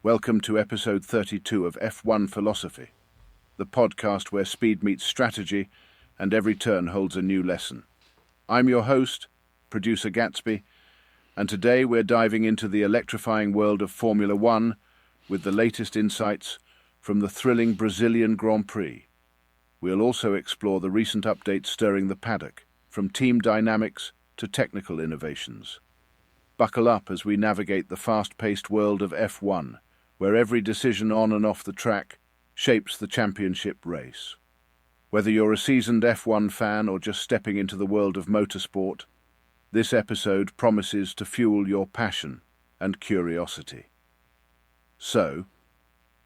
Welcome to episode 32 of F1 Philosophy, the podcast where speed meets strategy and every turn holds a new lesson. I'm your host, producer Gatsby, and today we're diving into the electrifying world of Formula One with the latest insights from the thrilling Brazilian Grand Prix. We'll also explore the recent updates stirring the paddock, from team dynamics to technical innovations. Buckle up as we navigate the fast-paced world of F1, where every decision on and off the track shapes the championship race. Whether you're a seasoned F1 fan or just stepping into the world of motorsport, this episode promises to fuel your passion and curiosity. So,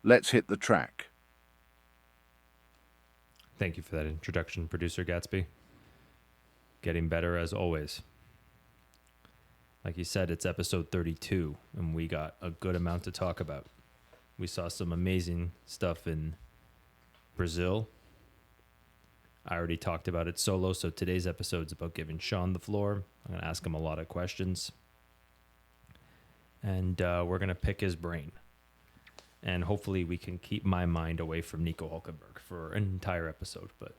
let's hit the track. Thank you for that introduction, Producer Gatsby. Getting better as always. Like you said, it's episode 32, and we got a good amount to talk about. We saw some amazing stuff in Brazil. I already talked about it solo, so today's episode is about giving Sean the floor. I'm going to ask him a lot of questions. And we're going to pick his brain. And hopefully we can keep my mind away from Nico Hulkenberg for an entire episode. But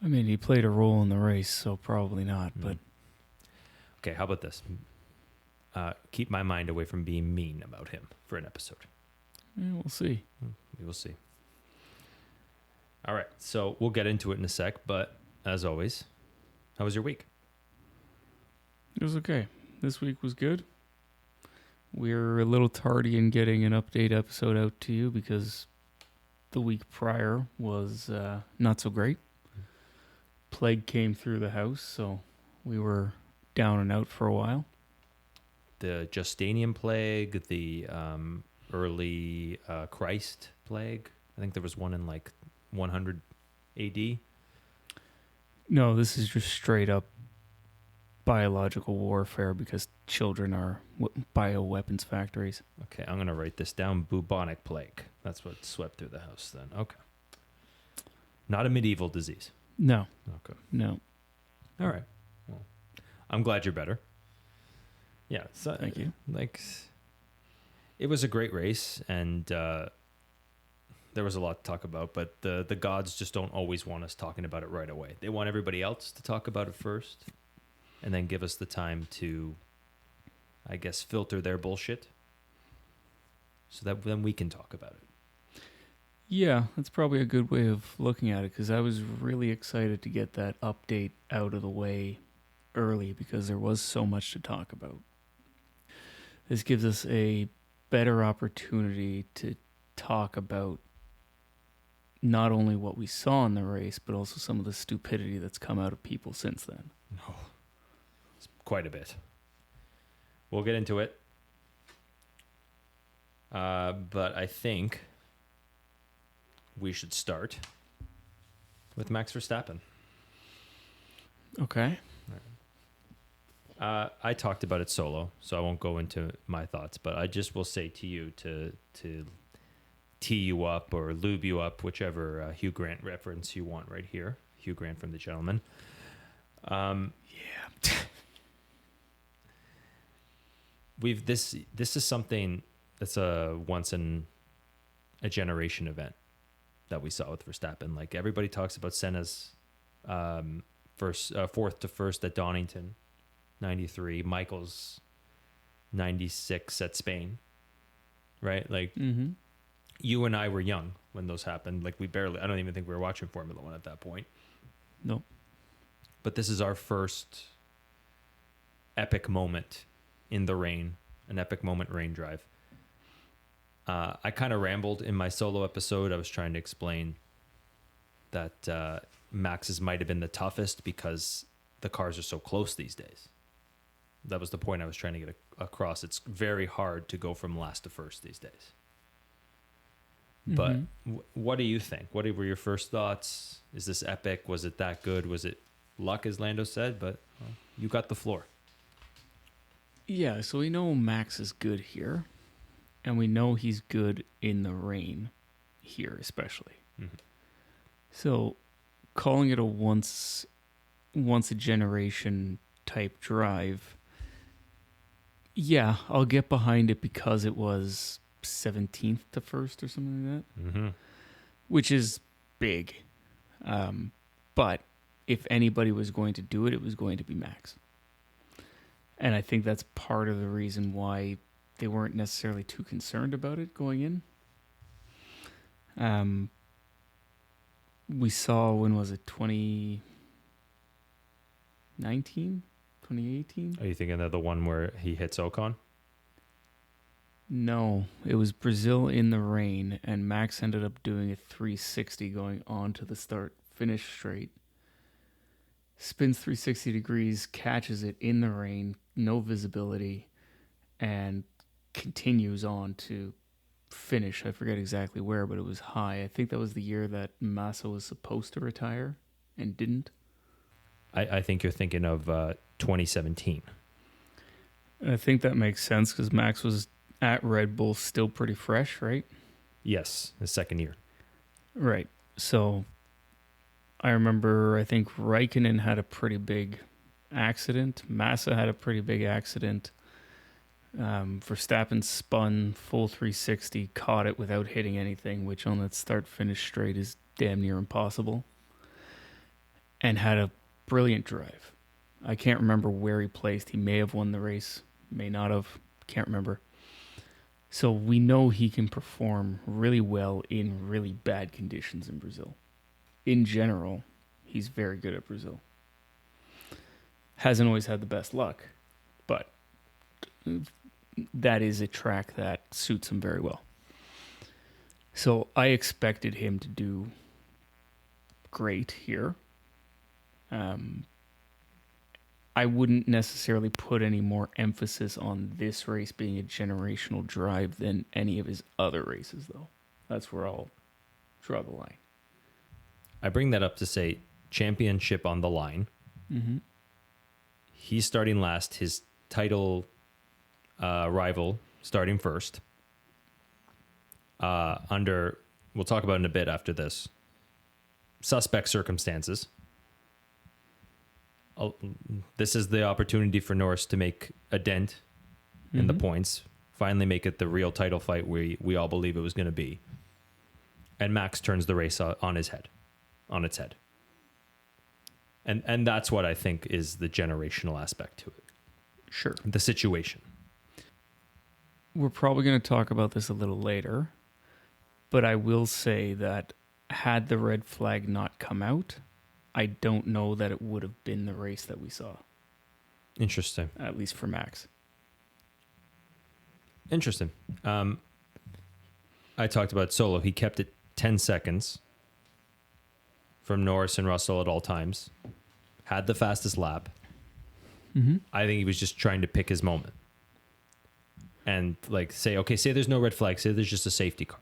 I mean, he played a role in the race, so probably not. But okay, how about this? Keep my mind away from being mean about him for an episode. yeah, we'll see. We will see. All right, so we'll get into it in a sec, but as always, how was your week? It was okay. This week was good. We're a little tardy in getting an update episode out to you because the week prior was not so great. Plague came through the house, so we were down and out for a while. The Justinian plague, the early Christ plague. I think there was one in like 100 AD. No, this is just straight up biological warfare because children are bioweapons factories. Okay, I'm going to write this down. Bubonic plague. That's what swept through the house then. Okay. Not a medieval disease. No. Okay. No. All right. Well, I'm glad you're better. Yeah. So, Thank you. Like, it was a great race, and there was a lot to talk about, but the gods just don't always want us talking about it right away. They want everybody else to talk about it first, and then give us the time to, I guess, filter their bullshit, so that then we can talk about it. Yeah, that's probably a good way of looking at it because I was really excited to get that update out of the way early because there was so much to talk about. This gives us a better opportunity to talk about not only what we saw in the race, but also some of the stupidity that's come out of people since then. No, it's quite a bit. We'll get into it. But I think we should start with Max Verstappen. Okay. I talked about it solo, so I won't go into my thoughts, but I just will say to you to tee you up or lube you up, whichever Hugh Grant reference you want right here. Hugh Grant from The Gentleman. Yeah. This is something that's a once in a generation event that we saw with Verstappen. Like everybody talks about Senna's fourth to first at Donington, 93, Michael's 96 at Spain, right? Like you and I were young when those happened. Like I don't even think we were watching Formula One at that point. No. But this is our first epic moment in the rain, an epic moment rain drive. I kind of rambled in my solo episode. I was trying to explain that Max's might have been the toughest because the cars are so close these days. That was the point I was trying to get across. It's very hard to go from last to first these days. But what do you think? What were your first thoughts? Is this epic? Was it that good? Was it luck, as Lando said? But you got the floor. Yeah, so we know Max is good here, and we know he's good in the rain here especially. Mm-hmm. So calling it a once a generation type drive, yeah, I'll get behind it because it was 17th to first or something like that, Mm-hmm. which is big. But if anybody was going to do it, it was going to be Max. And I think that's part of the reason why they weren't necessarily too concerned about it going in. We saw, when was it, 2019? 2018? Are you thinking of the one where he hits Ocon? No, it was Brazil in the rain, and Max ended up doing a 360 going on to the start, finish straight. Spins 360 degrees, catches it in the rain, no visibility, and continues on to finish. I forget exactly where, but it was high. I think that was the year that Massa was supposed to retire and didn't. I think you're thinking of 2017. I think that makes sense because Max was at Red Bull still pretty fresh, right? Yes, his second year. Right. So I remember, I think Raikkonen had a pretty big accident. Massa had a pretty big accident. Verstappen spun full 360, caught it without hitting anything, which on that start-finish straight is damn near impossible, and had a brilliant drive. I can't remember where he placed. He may have won the race, may not have. Can't remember. So we know he can perform really well in really bad conditions in Brazil. In general, he's very good at Brazil. Hasn't always had the best luck, but that is a track that suits him very well. So I expected him to do great here. I wouldn't necessarily put any more emphasis on this race being a generational drive than any of his other races, though. That's where I'll draw the line. I bring that up to say championship on the line. Mm-hmm. He's starting last. His title rival starting first. We'll talk about it in a bit after this, suspect circumstances. This is the opportunity for Norris to make a dent in the points, finally make it the real title fight we all believe it was going to be. And Max turns the race on its head. And that's what I think is the generational aspect to it. Sure. The situation. We're probably going to talk about this a little later, but I will say that had the red flag not come out, I don't know that it would have been the race that we saw. Interesting. At least for Max. Interesting. I talked about Solo. He kept it 10 seconds from Norris and Russell at all times. Had the fastest lap. Mm-hmm. I think he was just trying to pick his moment. And say there's no red flag. Say there's just a safety car.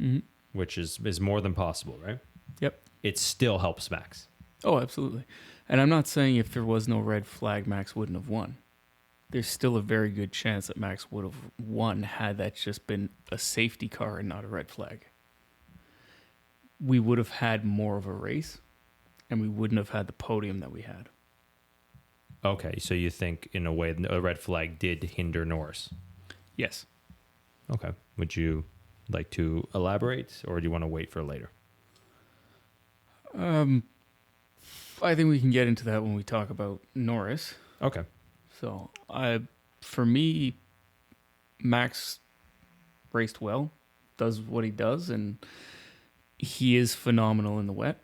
Mm-hmm. Which is more than possible, right? Yep. It still helps Max. Oh, absolutely. And I'm not saying if there was no red flag, Max wouldn't have won. There's still a very good chance that Max would have won had that just been a safety car and not a red flag. We would have had more of a race, and we wouldn't have had the podium that we had. Okay, so you think, in a way, a red flag did hinder Norris? Yes. Okay. Would you like to elaborate, or do you want to wait for later? I think we can get into that when we talk about Norris. Okay. So, for me, Max raced well, does what he does, and he is phenomenal in the wet.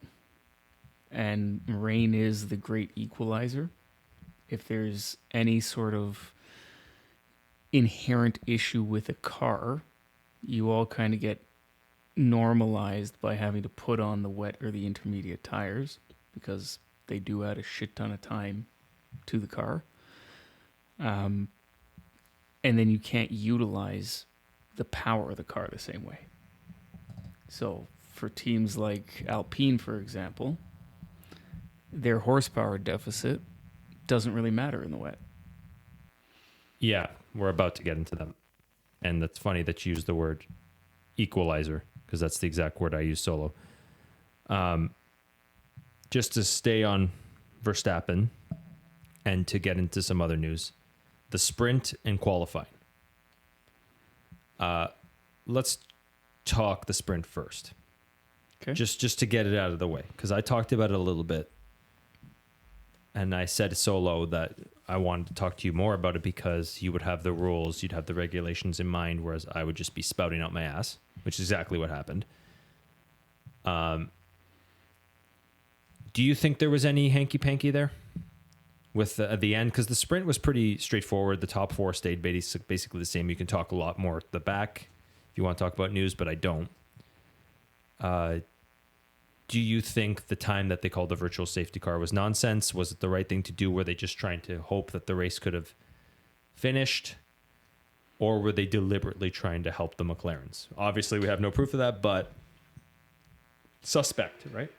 And rain is the great equalizer. If there's any sort of inherent issue with a car, you all kind of get normalized by having to put on the wet or the intermediate tires because they do add a shit ton of time to the car. And then you can't utilize the power of the car the same way. So for teams like Alpine, for example, their horsepower deficit doesn't really matter in the wet. Yeah, we're about to get into them. And that's funny that you use the word equalizer, because that's the exact word I use Solo. Just to stay on Verstappen and to get into some other news, the sprint and qualifying. let's talk the sprint first. Okay. Just to get it out of the way, because I talked about it a little bit, and I said solo that I wanted to talk to you more about it because you would have the rules, you'd have the regulations in mind, whereas I would just be spouting out my ass, which is exactly what happened. Do you think there was any hanky-panky there with the end? Because the sprint was pretty straightforward. The top four stayed basically the same. You can talk a lot more at the back if you want to talk about news, but I don't. Do you think the time that they called the virtual safety car was nonsense? Was it the right thing to do? Were they just trying to hope that the race could have finished? Or were they deliberately trying to help the McLarens? Obviously, we have no proof of that, but suspect, right?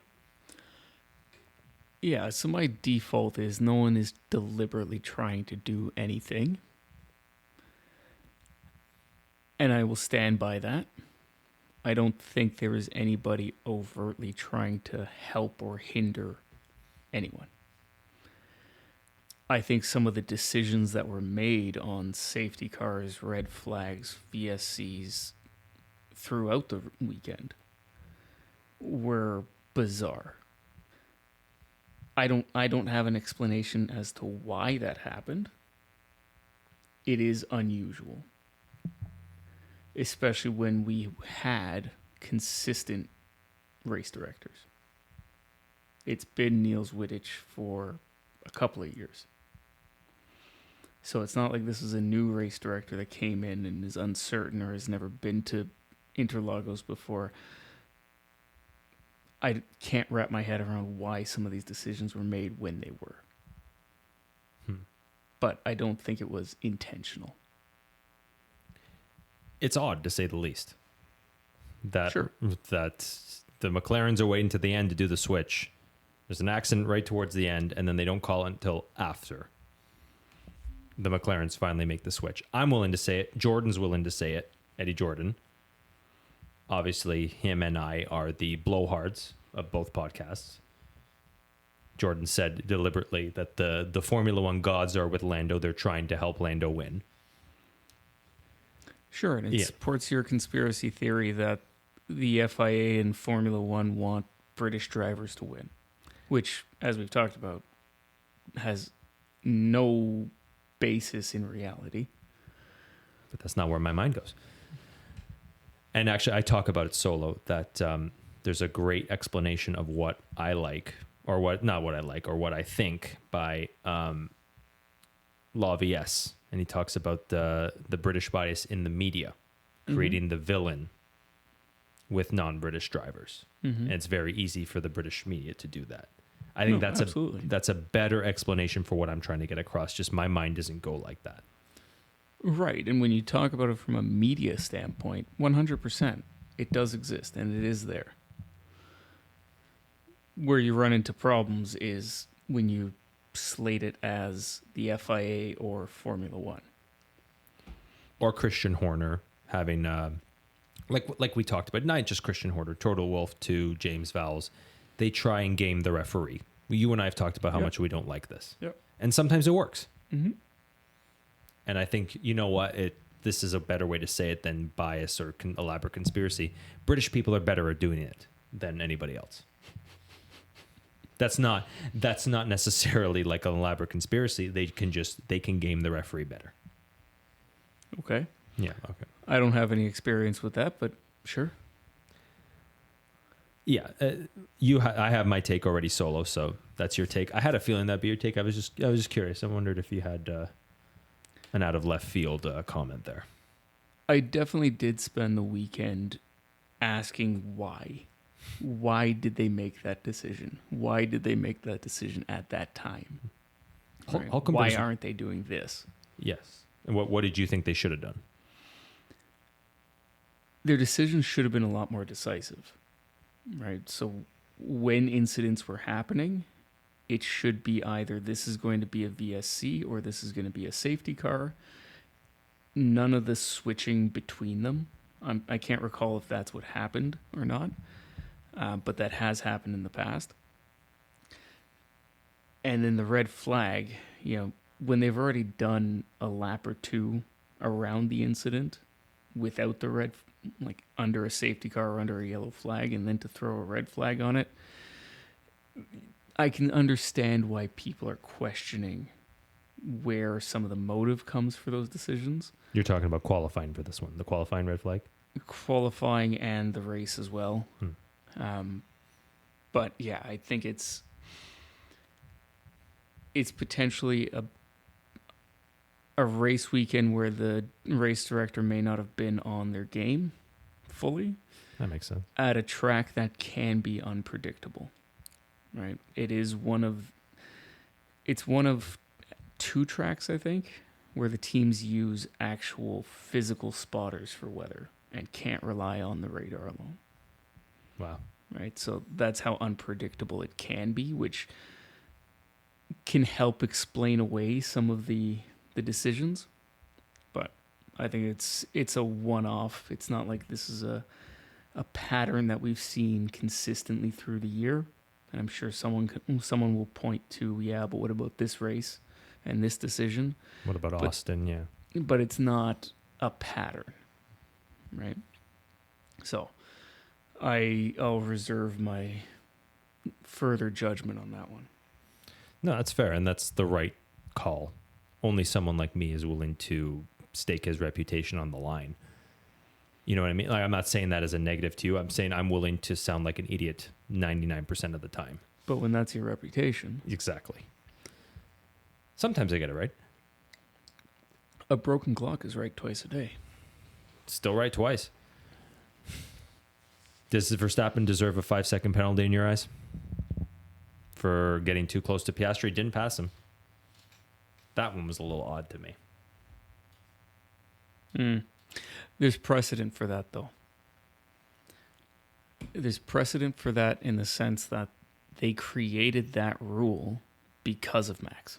Yeah, so my default is no one is deliberately trying to do anything. And I will stand by that. I don't think there is anybody overtly trying to help or hinder anyone. I think some of the decisions that were made on safety cars, red flags, VSCs throughout the weekend were bizarre. I don't have an explanation as to why that happened. It is unusual, especially when we had consistent race directors. It's been Niels Wittich for a couple of years. So it's not like this is a new race director that came in and is uncertain or has never been to Interlagos before. I can't wrap my head around why some of these decisions were made when they were. But I don't think it was intentional. It's odd, to say the least, that Sure. that the McLarens are waiting to the end to do the switch. There's an accident right towards the end, and then they don't call it until after the McLarens finally make the switch. I'm willing to say it. Jordan's willing to say it. Eddie Jordan. Obviously, him and I are the blowhards of both podcasts. Jordan said deliberately that the Formula One gods are with Lando. They're trying to help Lando win. Sure, and it supports your conspiracy theory that the FIA and Formula One want British drivers to win, which, as we've talked about, has no basis in reality. But that's not where my mind goes. And actually, I talk about it solo, that there's a great explanation of what I like, or what, not what I like, or what I think by Law VS. And he talks about the British bias in the media, creating the villain with non-British drivers. And it's very easy for the British media to do that. I think that's a better explanation for what I'm trying to get across. Just my mind doesn't go like that. Right, and when you talk about it from a media standpoint, 100%, it does exist, and it is there. Where you run into problems is when you slate it as the FIA or Formula One. Or Christian Horner having, like we talked about, not just Christian Horner, Total Wolf to James Vowles, they try and game the referee. You and I have talked about how much we don't like this. Yep. And sometimes it works. And I think, you know what, this is a better way to say it than bias or elaborate conspiracy. British people are better at doing it than anybody else. That's not necessarily like an elaborate conspiracy. They can game the referee better. Okay. Yeah, okay. I don't have any experience with that, but sure. Yeah, I have my take already solo, so that's your take. I had a feeling that'd be your take. I was just curious. I wondered if you had an out of left field comment there. I definitely did spend the weekend asking why. Why did they make that decision? Why did they make that decision at that time? Right? How come why aren't they doing this? Yes. And what did you think they should have done? Their decision should have been a lot more decisive, right? So when incidents were happening, it should be either this is going to be a VSC or this is going to be a safety car. None of the switching between them. I can't recall if that's what happened or not, but that has happened in the past. And then the red flag, when they've already done a lap or two around the incident without the like under a safety car or under a yellow flag and then to throw a red flag on it, I can understand why people are questioning where some of the motive comes for those decisions. You're talking about qualifying for this one, the qualifying red flag? Qualifying and the race as well. But yeah, I think it's potentially a race weekend where the race director may not have been on their game fully That makes sense. at a track that can be unpredictable. Right? It's one of two tracks, I think, where the teams use actual physical spotters for weather and can't rely on the radar alone. Wow. Right? So that's how unpredictable it can be, which can help explain away some of the decisions. But I think it's a one-off. It's not like this is a pattern that we've seen consistently through the year. And I'm sure someone will point to, yeah, but what about this race and this decision? What about Austin? Yeah. But it's not a pattern, right? So I'll reserve my further judgment on that one. No, that's fair, and that's the right call. Only someone like me is willing to stake his reputation on the line. You know what I mean? Like, I'm not saying that as a negative to you. I'm saying I'm willing to sound like an idiot 99% of the time. But when that's your reputation. Exactly. Sometimes I get it right. A broken clock is right twice a day. Still right twice. Does Verstappen deserve a 5-second penalty in your eyes? For getting too close to Piastri? Didn't pass him. That one was a little odd to me. There's precedent for that, though. There's precedent for that in the sense that they created that rule because of Max.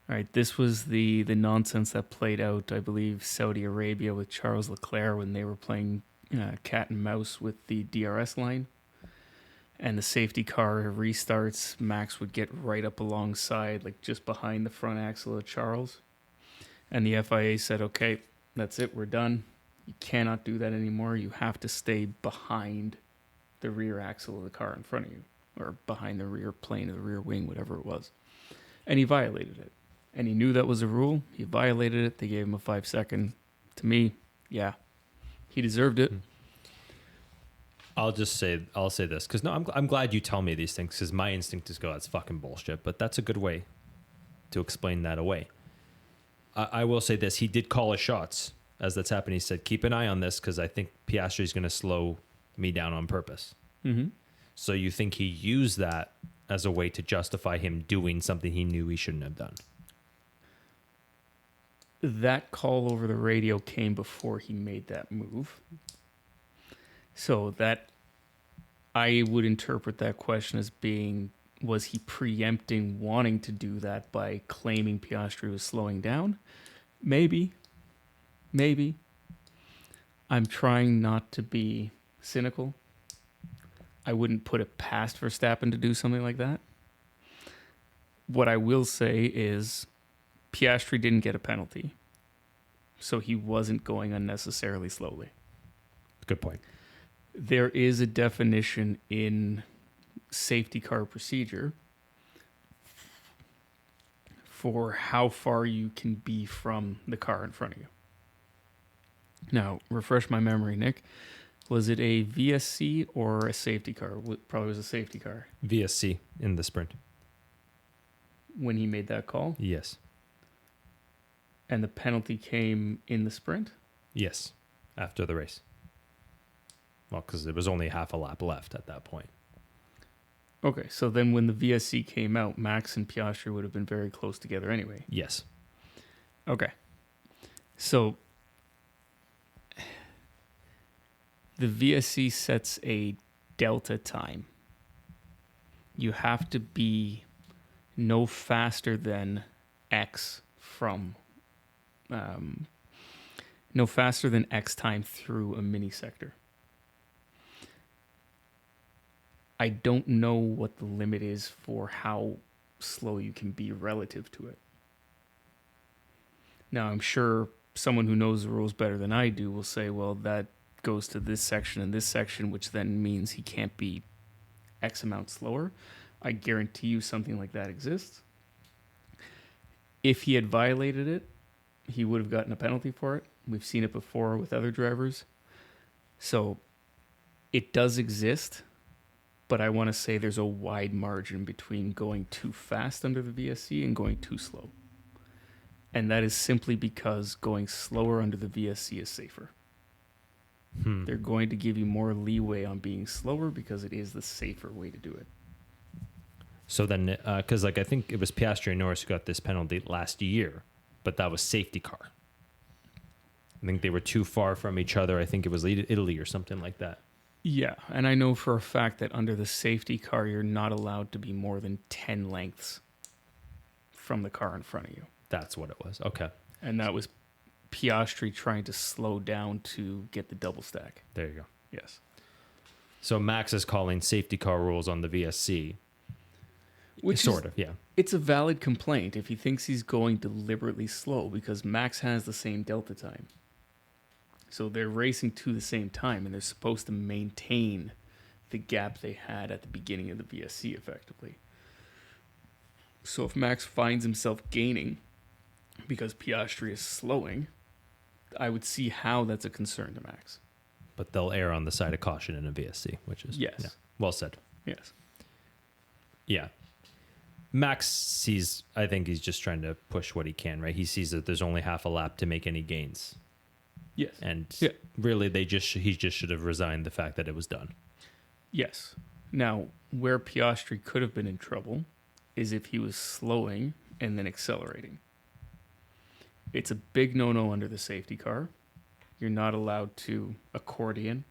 Right, this was the nonsense that played out, I believe, Saudi Arabia with Charles Leclerc when they were playing cat and mouse with the DRS line. And the safety car restarts. Max would get right up alongside, like just behind the front axle of Charles. And the FIA said, okay, that's it, we're done. You cannot do that anymore. You have to stay behind the rear axle of the car in front of you, or behind the rear plane of the rear wing, whatever it was. And he violated it. And he knew that was a rule. He violated it. They gave him a 5-second. To me, yeah, he deserved it. I'll say this, because no, I'm glad you tell me these things, because my instinct is go, that's fucking bullshit. But that's a good way to explain that away. I will say this: he did call his shots as that's happening. He said, "Keep an eye on this, because I think Piastri is going to slow me down on purpose." Mm-hmm. So you think he used that as a way to justify him doing something he knew he shouldn't have done? That call over the radio came before he made that move. So that, I would interpret that question as being, was he preempting wanting to do that by claiming Piastri was slowing down? Maybe. I'm trying not to be cynical. I wouldn't put it past Verstappen to do something like that. What I will say is Piastri didn't get a penalty, so he wasn't going unnecessarily slowly. Good point. There is a definition in safety car procedure for how far you can be from the car in front of you. Now, refresh my memory, Nick. Was it a VSC or a safety car? Probably was a safety car. VSC in the sprint. When he made that call? Yes. And the penalty came in the sprint? Yes. After the race. Well, because there was only half a lap left at that point. Okay, so then when the VSC came out, Max and Piastri would have been very close together anyway. Yes. Okay. So the VSC sets a delta time. You have to be no faster than X from no faster than X time through a mini sector. I don't know what the limit is for how slow you can be relative to it. Now, I'm sure someone who knows the rules better than I do will say, well, that goes to this section and this section, which then means he can't be X amount slower. I guarantee you something like that exists. If he had violated it, he would have gotten a penalty for it. We've seen it before with other drivers. So it does exist, but I want to say there's a wide margin between going too fast under the VSC and going too slow. And that is simply because going slower under the VSC is safer. They're going to give you more leeway on being slower because it is the safer way to do it. So then, because I think it was Piastri and Norris who got this penalty last year, but that was safety car. I think they were too far from each other. I think it was Italy or something like that. Yeah, and I know for a fact that under the safety car, you're not allowed to be more than 10 lengths from the car in front of you. That's what it was. Okay. And that was Piastri trying to slow down to get the double stack. There you go. Yes. So Max is calling safety car rules on the VSC. Which sort of, yeah. It's a valid complaint if he thinks he's going deliberately slow because Max has the same delta time. So they're racing to the same time and they're supposed to maintain the gap they had at the beginning of the VSC effectively. So if Max finds himself gaining because Piastri is slowing, I would see how that's a concern to Max. But they'll err on the side of caution in a VSC, which is well said. Yes. Yeah. Max sees, I think he's just trying to push what he can, right? He sees that there's only half a lap to make any gains. Yes. And really, he just should have resigned the fact that it was done. Yes. Now, where Piastri could have been in trouble is if he was slowing and then accelerating. It's a big no-no under the safety car. You're not allowed to accordion.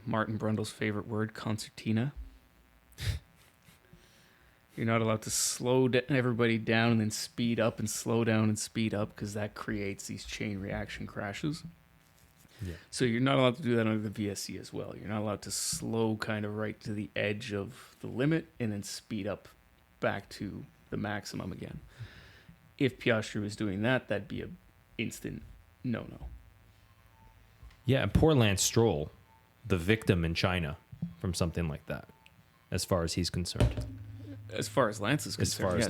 Martin Brundle's favorite word, concertina. You're not allowed to slow everybody down and then speed up and slow down and speed up because that creates these chain reaction crashes. Yeah. So you're not allowed to do that under the VSC as well. You're not allowed to slow kind of right to the edge of the limit and then speed up back to the maximum again. If Piastri was doing that, that'd be an instant no-no. Yeah, and poor Lance Stroll, the victim in China from something like that, as far as he's concerned. As far as Lance is concerned,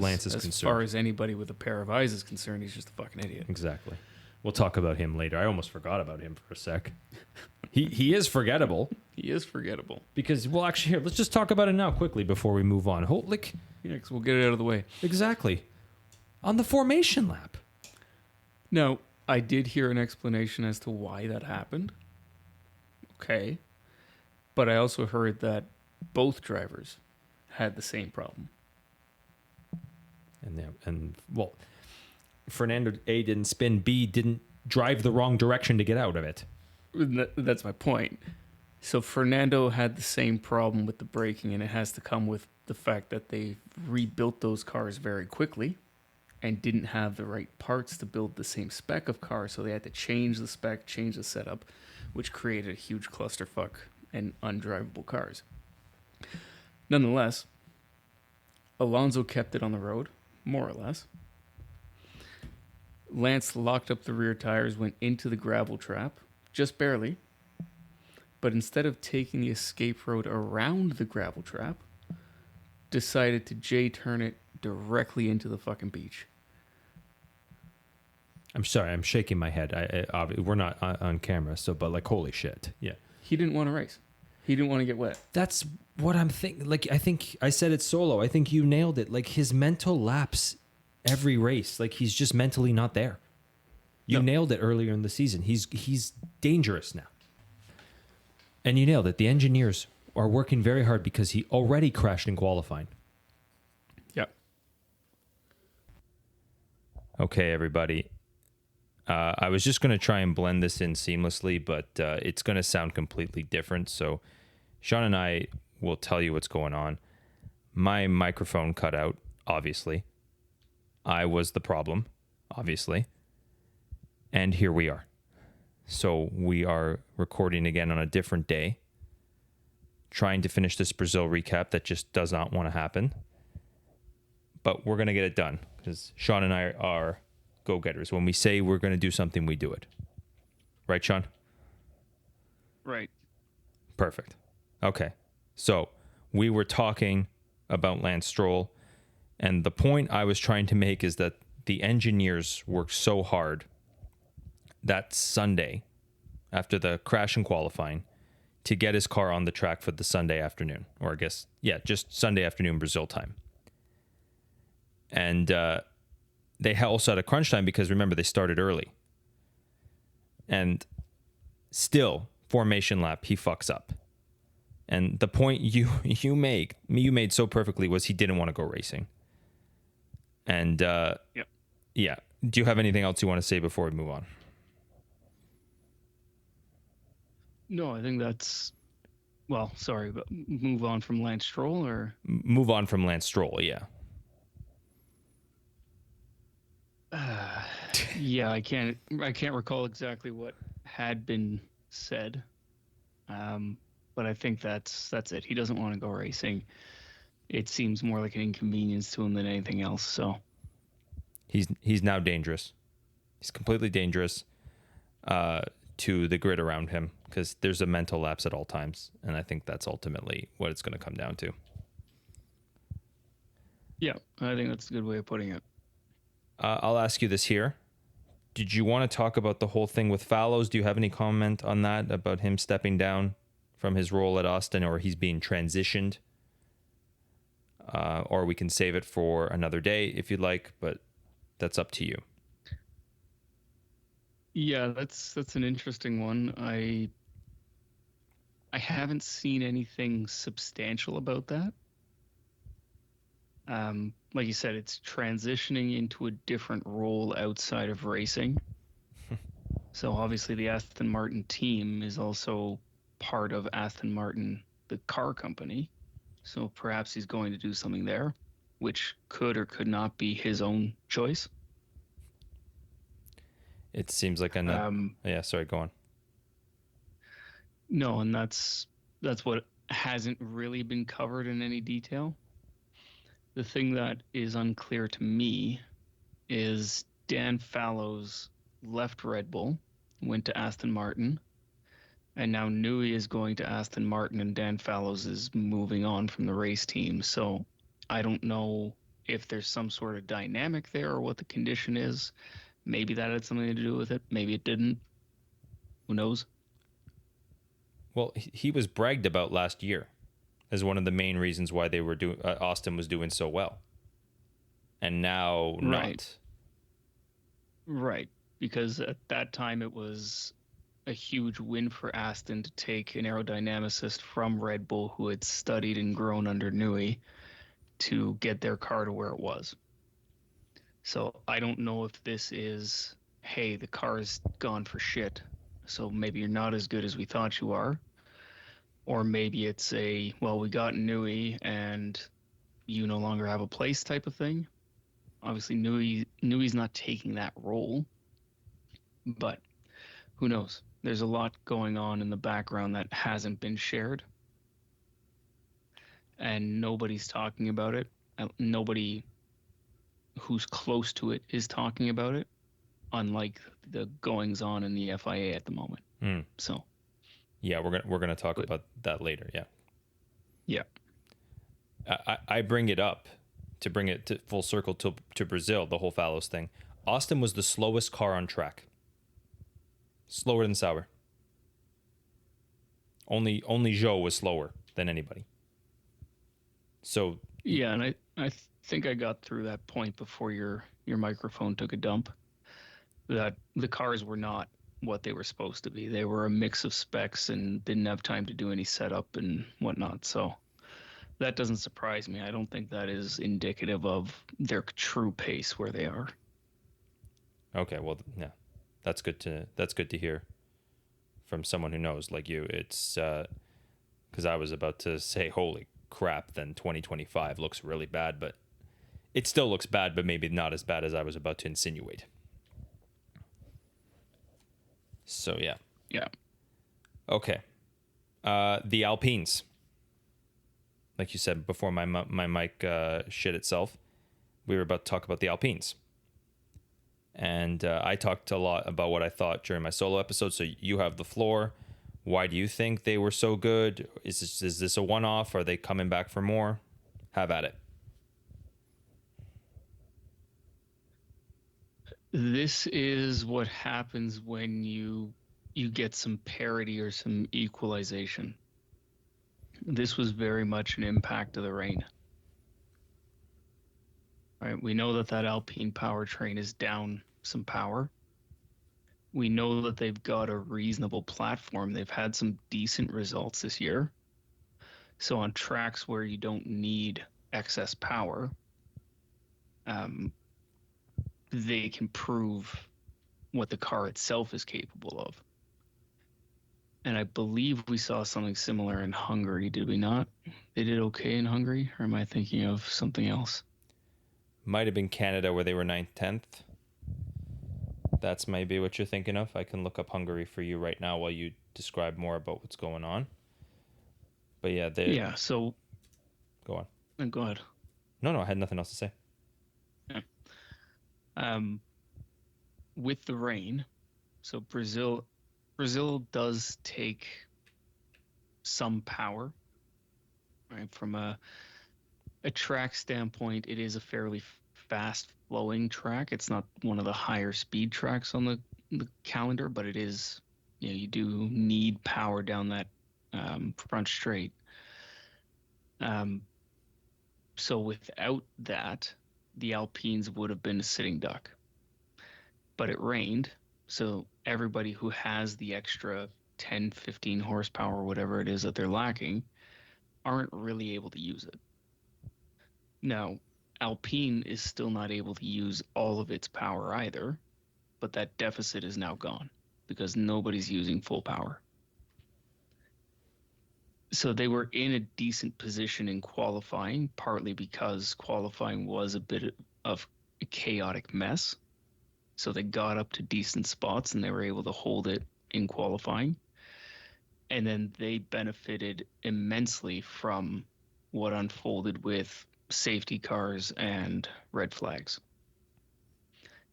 As far as anybody with a pair of eyes is concerned, he's just a fucking idiot. Exactly. We'll talk about him later. I almost forgot about him for a sec. He is forgettable. He is forgettable. Because, well, actually, here, let's just talk about it now quickly before we move on. Yeah, because we'll get it out of the way. Exactly. On the formation lap. Now, I did hear an explanation as to why that happened. Okay. But I also heard that both drivers had the same problem. And Fernando A didn't spin, B didn't drive the wrong direction to get out of it. That's my point. So Fernando had the same problem with the braking, and it has to come with the fact that they rebuilt those cars very quickly and didn't have the right parts to build the same spec of car, so they had to change the spec, change the setup, which created a huge clusterfuck and undrivable cars. Nonetheless, Alonso kept it on the road, more or less. Lance locked up the rear tires, went into the gravel trap, just barely. But instead of taking the escape road around the gravel trap, decided to J-turn it directly into the fucking beach. I'm sorry, I'm shaking my head. We're not on camera, but holy shit. Yeah. He didn't want to race. He didn't want to get wet. That's what I'm thinking. I think I said it solo. I think you nailed it. His mental lapse every race. He's just mentally not there. You nailed it earlier in the season. He's dangerous now. And you nailed it. The engineers are working very hard because he already crashed in qualifying. Yep. Okay, everybody. I was just going to try and blend this in seamlessly, but it's going to sound completely different. So Sean and I will tell you what's going on. My microphone cut out, obviously. I was the problem, obviously. And here we are. So we are recording again on a different day, trying to finish this Brazil recap that just does not want to happen. But we're going to get it done because Sean and I are go-getters. When we say we're going to do something, we do it. Right, Sean? Right. Perfect. Okay. So we were talking about Lance Stroll, and the point I was trying to make is that the engineers worked so hard that Sunday, after the crash in qualifying, to get his car on the track for the Sunday afternoon, or I guess, yeah, just Sunday afternoon Brazil time. And they also had a crunch time because, remember, they started early. And still, formation lap, he fucks up. And the point you made so perfectly was he didn't want to go racing. And Yep. yeah, do you have anything else you want to say before we move on? No, I think that's, well, sorry, but move on from Lance Stroll, or? Move on from Lance Stroll, yeah. Yeah, I can't recall exactly what had been said. But I think that's it. He doesn't want to go racing. It seems more like an inconvenience to him than anything else. So he's now dangerous. He's completely dangerous to the grid around him because there's a mental lapse at all times, and I think that's ultimately what it's going to come down to. yeah, I think that's a good way of putting it. I'll ask you this here. Did you want to talk about the whole thing with Fallows? Do you have any comment on that, about him stepping down from his role at Austin, or he's being transitioned? Or we can save it for another day if you'd like, but that's up to you. Yeah, that's an interesting one. I haven't seen anything substantial about that. Like you said, it's transitioning into a different role outside of racing. So obviously the Aston Martin team is also part of Aston Martin, the car company. So perhaps he's going to do something there, which could or could not be his own choice. It seems like yeah, sorry, go on. No, and that's what hasn't really been covered in any detail. The thing that is unclear to me is Dan Fallows left Red Bull, went to Aston Martin, and now Newey is going to Aston Martin, and Dan Fallows is moving on from the race team. So I don't know if there's some sort of dynamic there or what the condition is. Maybe that had something to do with it. Maybe it didn't. Who knows? Well, he was bragged about last year as one of the main reasons why they were Austin was doing so well, and now not. Right, because at that time it was a huge win for Aston to take an aerodynamicist from Red Bull who had studied and grown under Newey to get their car to where it was. So I don't know if this is, hey, the car's gone for shit, so maybe you're not as good as we thought you are. Or maybe it's a, well, we got Newey and you no longer have a place type of thing. Obviously, Newey's not taking that role, but who knows? There's a lot going on in the background that hasn't been shared, and nobody's talking about it. Nobody who's close to it is talking about it, unlike the goings on in the FIA at the moment. So, yeah, we're gonna talk about that later. Yeah. I bring it up to bring it to full circle to Brazil, the whole Fallows thing. Austin was the slowest car on track. Slower than Sauber. Only Zhou was slower than anybody. So yeah, and I think I got through that point before your microphone took a dump. That the cars were not what they were supposed to be. They were a mix of specs and didn't have time to do any setup and whatnot. So that doesn't surprise me. I don't think that is indicative of their true pace where they are. Okay, well, yeah, that's good to hear from someone who knows, like you. It's because I was about to say, holy crap, then 2025 looks really bad, but it still looks bad, but maybe not as bad as I was about to insinuate. So yeah. Okay. The Alpines. Like you said before, my mic shit itself. We were about to talk about the Alpines. And I talked a lot about what I thought during my solo episode. So you have the floor. Why do you think they were so good? Is this a one-off? Are they coming back for more? Have at it. This is what happens when you get some parity or some equalization. This was very much an impact of the rain. Right? We know that Alpine powertrain is down some power. We know that they've got a reasonable platform. They've had some decent results this year. So on tracks where you don't need excess power, they can prove what the car itself is capable of. And I believe we saw something similar in Hungary, did we not? They did okay in Hungary, or am I thinking of something else? Might have been Canada where they were 9th, 10th. That's maybe what you're thinking of. I can look up Hungary for you right now while you describe more about what's going on. But yeah, yeah. So go on. Go ahead. No, I had nothing else to say. Yeah. With the rain, so Brazil does take some power, right? From a track standpoint, it is a fairly fast flowing track. It's not one of the higher speed tracks on the calendar, but it is, you do need power down that front straight. So without that, the Alpines would have been a sitting duck. But it rained, so everybody who has the extra 10, 15 horsepower, whatever it is that they're lacking, aren't really able to use it. Now, Alpine is still not able to use all of its power either, but that deficit is now gone because nobody's using full power. So they were in a decent position in qualifying, partly because qualifying was a bit of a chaotic mess. So they got up to decent spots and they were able to hold it in qualifying. And then they benefited immensely from what unfolded with safety cars and red flags.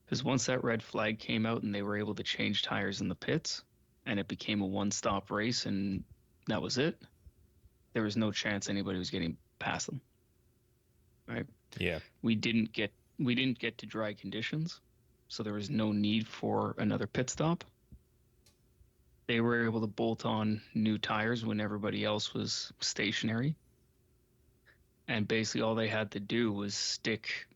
Because once that red flag came out and they were able to change tires in the pits and it became a one-stop race and that was it, there was no chance anybody was getting past them. Right? Yeah. We didn't get to dry conditions, so there was no need for another pit stop. They were able to bolt on new tires when everybody else was stationary. And basically all they had to do was stick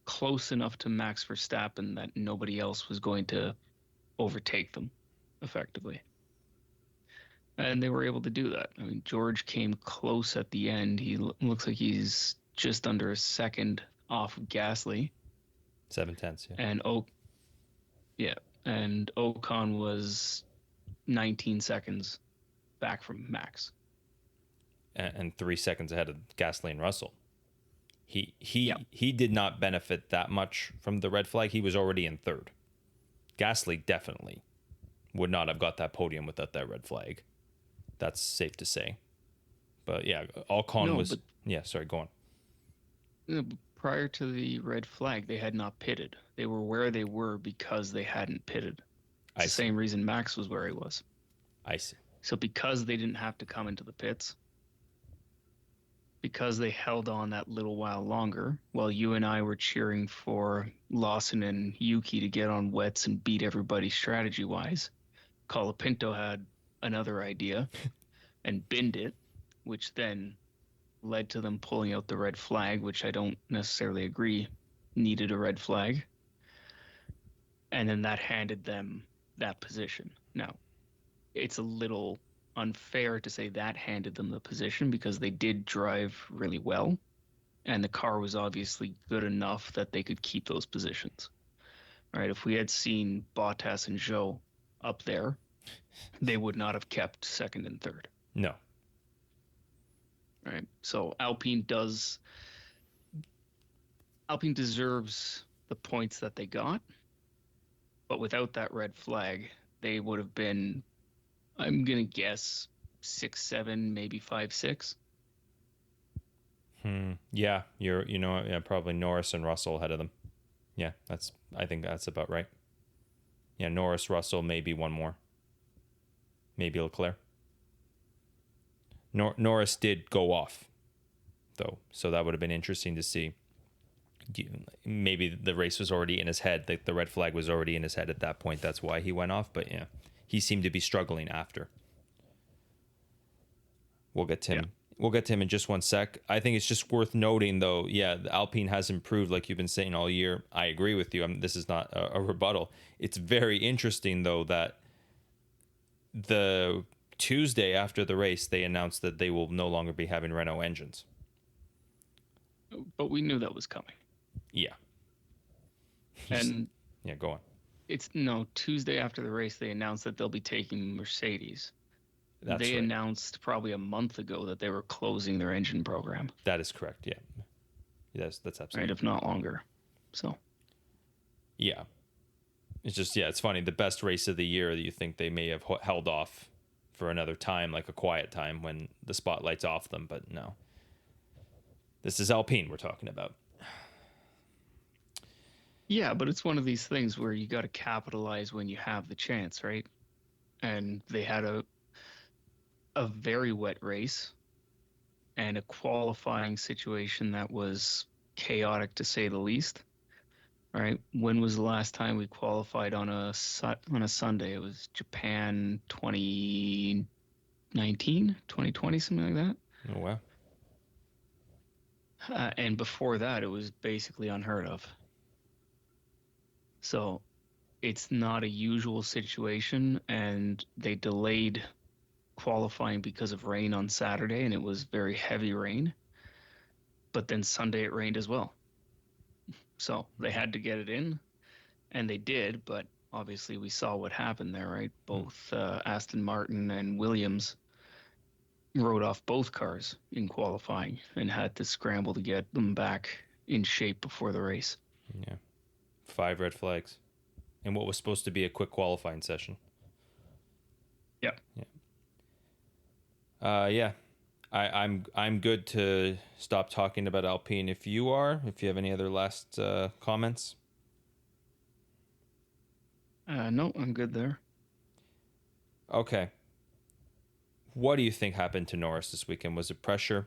close enough to Max Verstappen that nobody else was going to overtake them effectively. And they were able to do that. I mean, George came close at the end. He looks like he's just under a second off of Gasly. 7/10, yeah. And Ocon was 19 seconds back from Max. And 3 seconds ahead of Gasly and Russell. He did not benefit that much from the red flag. He was already in third. Gasly definitely would not have got that podium without that red flag. That's safe to say. But yeah, Ocon was... Yeah, sorry, go on. Prior to the red flag, they had not pitted. They were where they were because they hadn't pitted. It's the same reason Max was where he was. I see. So because they didn't have to come into the pits, because they held on that little while longer, while you and I were cheering for Lawson and Yuki to get on wets and beat everybody strategy-wise, Colapinto had another idea and binned it, which then led to them pulling out the red flag, which I don't necessarily agree needed a red flag. And then that handed them that position. Now, it's a little unfair to say that handed them the position because they did drive really well and the car was obviously good enough that they could keep those positions. All right, if we had seen Bottas and Zhou up there, they would not have kept second and third. No. Right. So Alpine deserves the points that they got, but without that red flag, they would have been, I'm gonna guess, 6-7, maybe 5-6. Yeah, probably Norris and Russell ahead of them. Yeah, I think that's about right. Yeah, Norris, Russell, maybe one more. Maybe Leclerc. Norris did go off, though, so that would have been interesting to see. Maybe the race was already in his head. The red flag was already in his head at that point. That's why he went off. But yeah, he seemed to be struggling after. We'll get to him. Yeah. We'll get to him in just one sec. I think it's just worth noting, though, the Alpine has improved, like you've been saying all year. I agree with you. This is not a rebuttal. It's very interesting, though, that the Tuesday after the race, they announced that they will no longer be having Renault engines. But we knew that was coming. Yeah. And yeah, go on. Tuesday after the race, they announced that they'll be taking Mercedes. That's they right. announced probably a month ago that they were closing their engine program. That is correct. Yeah. That's absolutely right, if not longer. So. Yeah. It's just, it's funny. The best race of the year, you think they may have held off for another time, like a quiet time when the spotlight's off them, but no. This is Alpine we're talking about. Yeah, but it's one of these things where you got to capitalize when you have the chance, right? And they had a very wet race and a qualifying situation that was chaotic to say the least. Right? When was the last time we qualified on a Sunday? It was Japan 2019, 2020, something like that. Oh, wow. And before that, it was basically unheard of. So it's not a usual situation, and they delayed qualifying because of rain on Saturday, and it was very heavy rain. But then Sunday it rained as well. So they had to get it in, and they did, but obviously we saw what happened there, right? Both Aston Martin and Williams rode off both cars in qualifying and had to scramble to get them back in shape before the race. Yeah. 5 red flags. And what was supposed to be a quick qualifying session. Yeah. Yeah. I'm good to stop talking about Alpine if you have any other last comments. No, I'm good there. Okay. What do you think happened to Norris this weekend? Was it pressure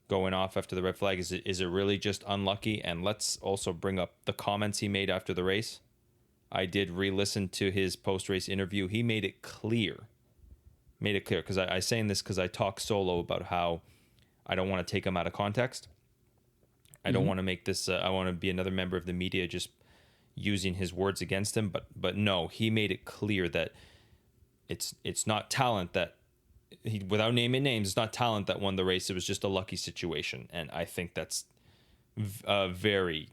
going off after the red flag? Is it really just unlucky? And let's also bring up the comments he made after the race. I did re-listen to his post-race interview. He made it clear. Because I saying this because I talk solo about how I don't want to take him out of context. I don't want to make this. I want to be another member of the media just using his words against him. But no, he made it clear that it's not talent that he, without naming names, it's not talent that won the race. It was just a lucky situation, and I think that's a very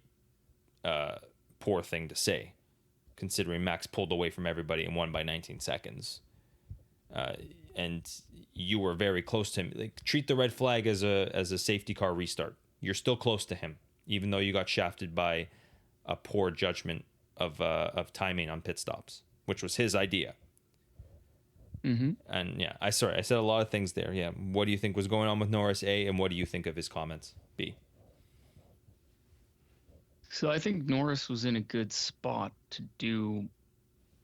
poor thing to say, considering Max pulled away from everybody and won by 19 seconds. And you were very close to him. Like, treat the red flag as a safety car restart. You're still close to him, even though you got shafted by a poor judgment of timing on pit stops, which was his idea. Mm-hmm. And I said a lot of things there. Yeah, what do you think was going on with Norris, A, and what do you think of his comments, B? So I think Norris was in a good spot to do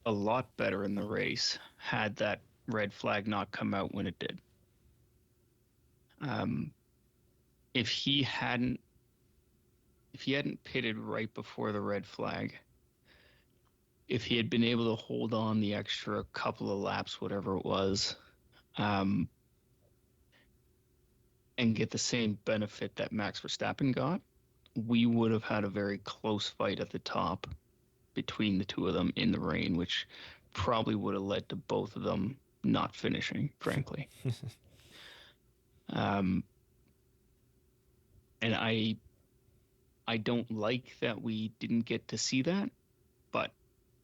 a lot better in the race had that red flag not come out when it did. If he hadn't pitted right before the red flag, if he had been able to hold on the extra couple of laps, whatever it was, and get the same benefit that Max Verstappen got, we would have had a very close fight at the top between the two of them in the rain, which probably would have led to both of them not finishing, frankly. And I don't like that we didn't get to see that, but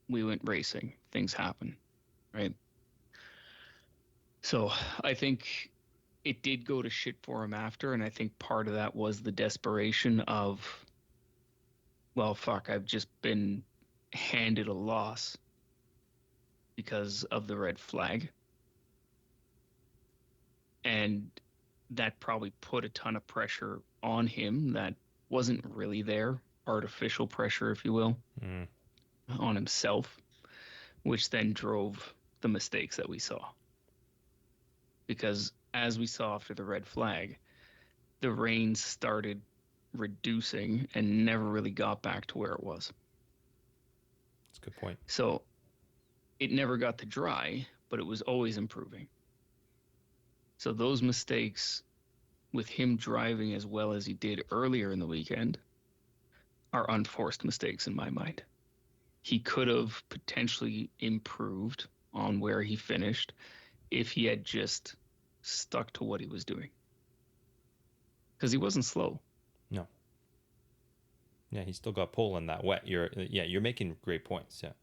we went racing. Things happen, right? So I think it did go to shit for him after, and I think part of that was the desperation of, well, fuck, I've just been handed a loss because of the red flag. And that probably put a ton of pressure on him that wasn't really there artificial pressure, if you will, Mm. on himself, which then drove the mistakes that we saw. Because as we saw after the red flag, the rain started reducing and never really got back to where it was. That's a good point. So it never got to dry, but it was always improving. So those mistakes with him driving as well as he did earlier in the weekend are unforced mistakes in my mind. He could have potentially improved on where he finished if he had just stuck to what he was doing. Because he wasn't slow. No. Yeah, he still got pole in that wet. You're making great points. Yeah.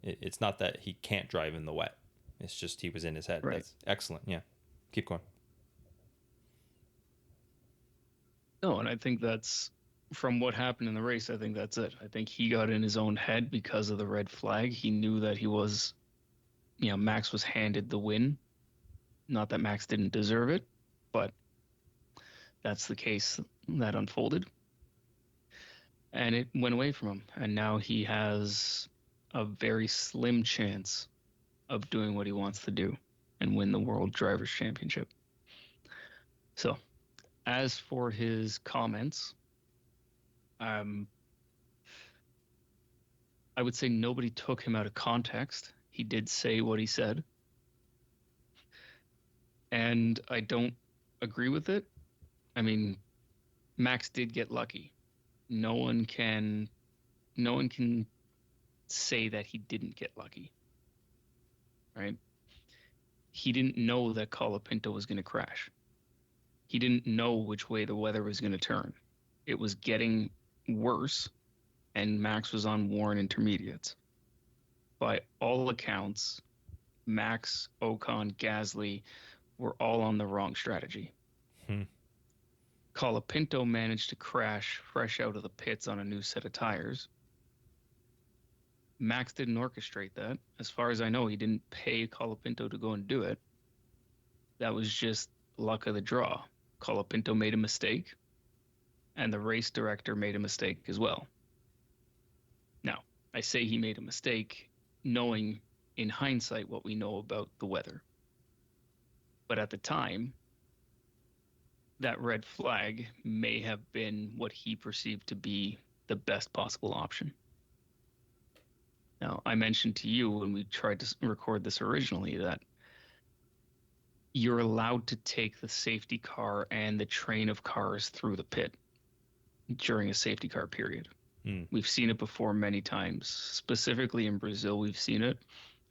It's not that he can't drive in the wet. It's just he was in his head. Right. That's excellent. Yeah. Keep going. No, and I think that's from what happened in the race. I think that's it. I think he got in his own head because of the red flag. He knew that Max was handed the win. Not that Max didn't deserve it, but that's the case that unfolded. And it went away from him. And now he has a very slim chance of doing what he wants to do and win the World Drivers' Championship. So, as for his comments, I would say nobody took him out of context. He did say what he said. And I don't agree with it. I mean, Max did get lucky. No one can say that he didn't get lucky. Right? He didn't know that Colapinto was going to crash. He didn't know which way the weather was going to turn. It was getting worse, and Max was on worn intermediates. By all accounts, Max, Ocon, Gasly were all on the wrong strategy. Colapinto managed to crash fresh out of the pits on a new set of tires. Max didn't orchestrate that. As far as I know, he didn't pay Colapinto to go and do it. That was just luck of the draw. Colapinto made a mistake, and the race director made a mistake as well. Now, I say he made a mistake knowing in hindsight what we know about the weather. But at the time, that red flag may have been what he perceived to be the best possible option. Now, I mentioned to you when we tried to record this originally that you're allowed to take the safety car and the train of cars through the pit during a safety car period. We've seen it before many times. Specifically in Brazil, we've seen it.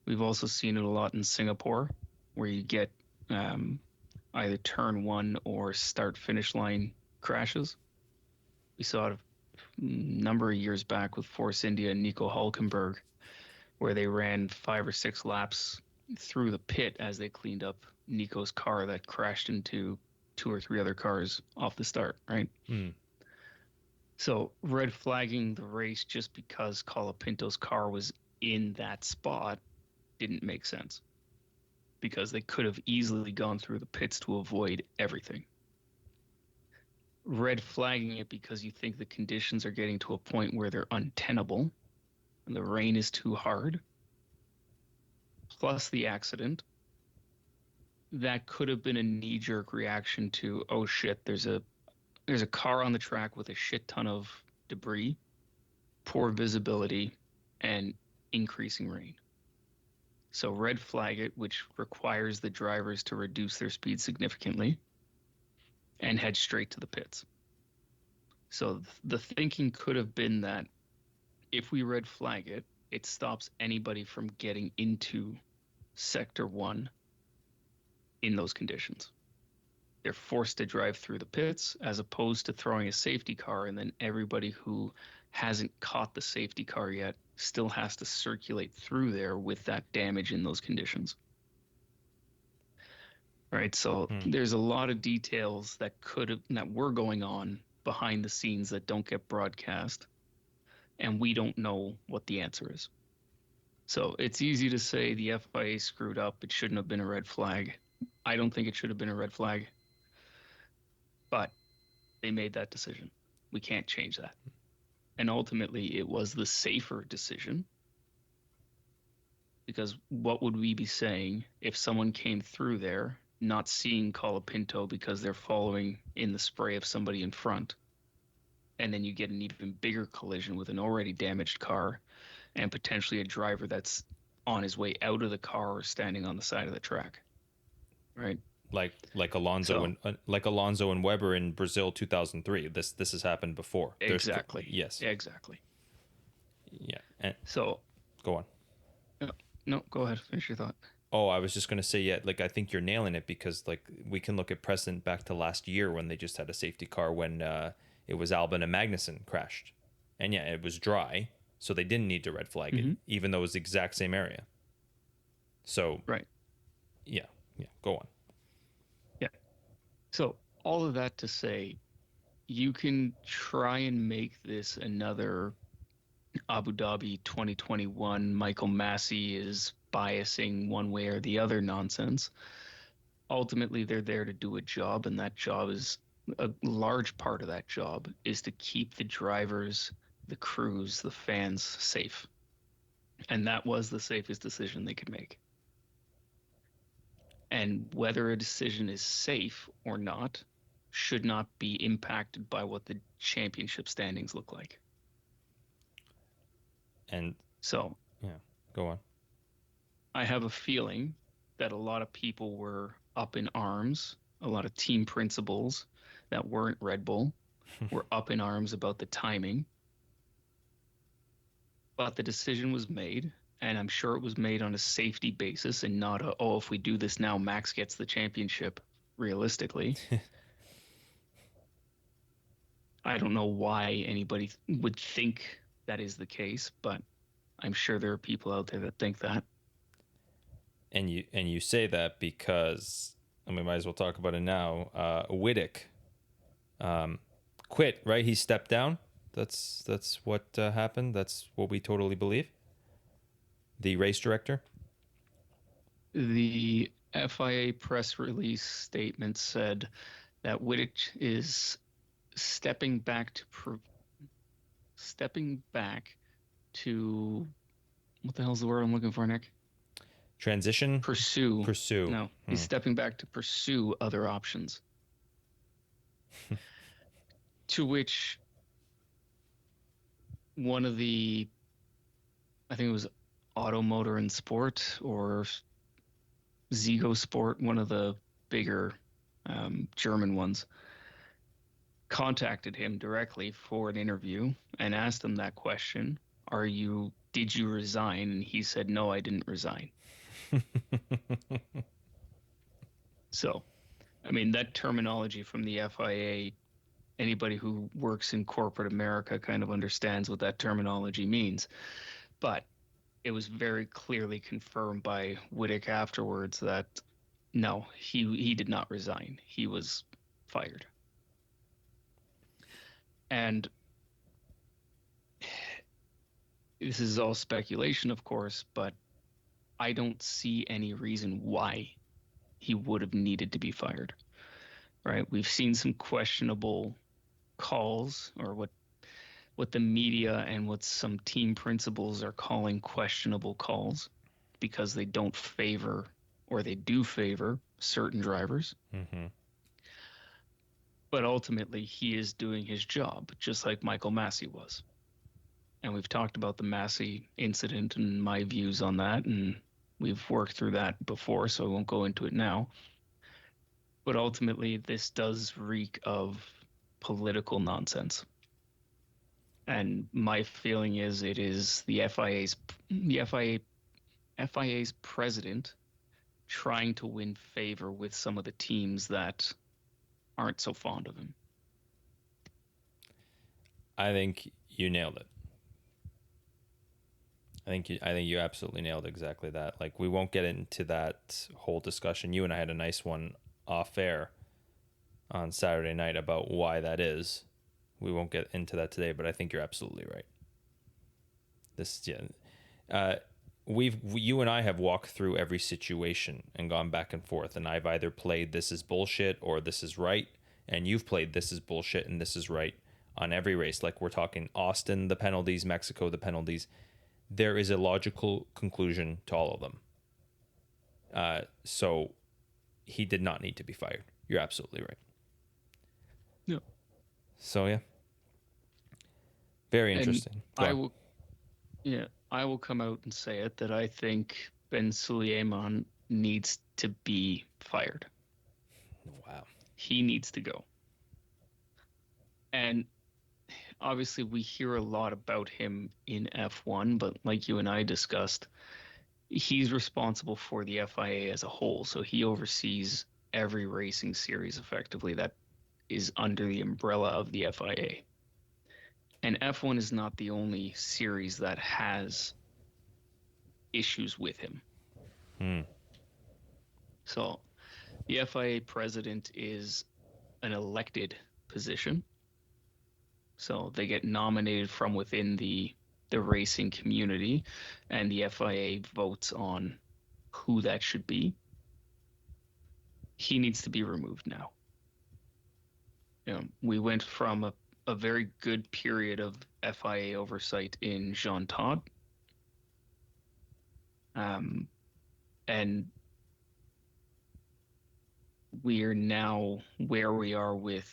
We've also seen it a lot in Singapore, where you get either turn one or start finish line crashes. We saw it a number of years back with Force India and Nico Hulkenberg, where they ran 5 or 6 laps through the pit as they cleaned up Nico's car that crashed into 2 or 3 other cars off the start, right? So red flagging the race just because Colapinto's car was in that spot didn't make sense, because they could have easily gone through the pits to avoid everything. Red flagging it because you think the conditions are getting to a point where they're untenable and the rain is too hard, plus the accident, that could have been a knee-jerk reaction to, oh shit, there's a car on the track with a shit ton of debris, poor visibility, and increasing rain. So red flag it, which requires the drivers to reduce their speed significantly and head straight to the pits. So the thinking could have been that if we red flag it, it stops anybody from getting into Sector 1 in those conditions. They're forced to drive through the pits as opposed to throwing a safety car, and then everybody who hasn't caught the safety car yet still has to circulate through there with that damage in those conditions. Right, so there's a lot of details that were going on behind the scenes that don't get broadcast, and we don't know what the answer is. So it's easy to say the FIA screwed up. It shouldn't have been a red flag. I don't think it should have been a red flag, but they made that decision. We can't change that. And ultimately, it was the safer decision. Because what would we be saying if someone came through there not seeing Colapinto because they're following in the spray of somebody in front? And then you get an even bigger collision with an already damaged car and potentially a driver that's on his way out of the car or standing on the side of the track, right? Like Alonso So and Alonso and Weber in Brazil 2003. This has happened before. exactly, Yes. exactly. Yeah. And So go on. no, go ahead, finish your thought. Oh, I was just going to say, yeah, like I think you're nailing it because like we can look at precedent back to last year when they just had a safety car when it was Albon and Magnussen crashed. And yeah, it was dry, so they didn't need to red flag it, even though it was the exact same area. So, Right. yeah, go on. Yeah. So all of that to say, you can try and make this another Abu Dhabi 2021 Michael Massey is biasing one way or the other nonsense. Ultimately, they're there to do a job, and that job is a large part of that job is to keep the drivers, the crews, the fans safe. And that was the safest decision they could make. And whether a decision is safe or not should not be impacted by what the championship standings look like. And So yeah, go on. I have a feeling that a lot of people were up in arms, a lot of team principals that weren't Red Bull were up in arms about the timing. But the decision was made, and I'm sure it was made on a safety basis and not a, oh, if we do this now, Max gets the championship, realistically. I don't know why anybody would think that is the case, but I'm sure there are people out there that think that. And you say that because we might as well talk about it now. Whittick quit, right? He stepped down. That's what happened. That's what we totally believe. The race director. The FIA press release statement said that Whittick is stepping back to what the hell's the word I'm looking for, Nick? Transition. Pursue. Pursue. No, he's stepping back to pursue other options. To which one of the, I think it was Auto Motor and Sport or Zigo Sport, one of the bigger German ones, contacted him directly for an interview and asked him that question. Did you resign? And he said, no, I didn't resign. So, I mean, that terminology from the FIA, anybody who works in corporate America kind of understands what that terminology means. But it was very clearly confirmed by Whittick afterwards that no, he did not resign. He was fired. And this is all speculation, of course, but I don't see any reason why he would have needed to be fired. Right? We've seen some questionable calls, or what the media and what some team principals are calling questionable calls, because they don't favor, or they do favor, certain drivers. Mm-hmm. But ultimately, he is doing his job, just like Michael Massey was. And we've talked about the Massey incident and my views on that, and we've worked through that before, so I won't go into it now. But ultimately, this does reek of political nonsense. And my feeling is it is the FIA's president trying to win favor with some of the teams that aren't so fond of him. I think you nailed it. I think you absolutely nailed exactly that. Like, we won't get into that whole discussion. You and I had a nice one off air on Saturday night about why that is. We won't get into that today, but I think you're absolutely right. You and I have walked through every situation and gone back and forth, and I've either played this is bullshit or this is right, and you've played this is bullshit and this is right. on every race. Like we're talking Austin, the penalties, Mexico, the penalties. There is a logical conclusion to all of them. So he did not need to be fired. You're absolutely right. Yeah. So yeah, very interesting. I will come out and say it that I think Ben Suleiman needs to be fired. Wow. He needs to go. And obviously we hear a lot about him in F1, but like you and I discussed, he's responsible for the FIA as a whole. So he oversees every racing series effectively that is under the umbrella of the FIA. And F1 is not the only series that has issues with him. So the FIA president is an elected position. So they get nominated from within the racing community, and the FIA votes on who that should be. He needs to be removed now. We went from a very good period of FIA oversight in Jean Todt. And we are now where we are with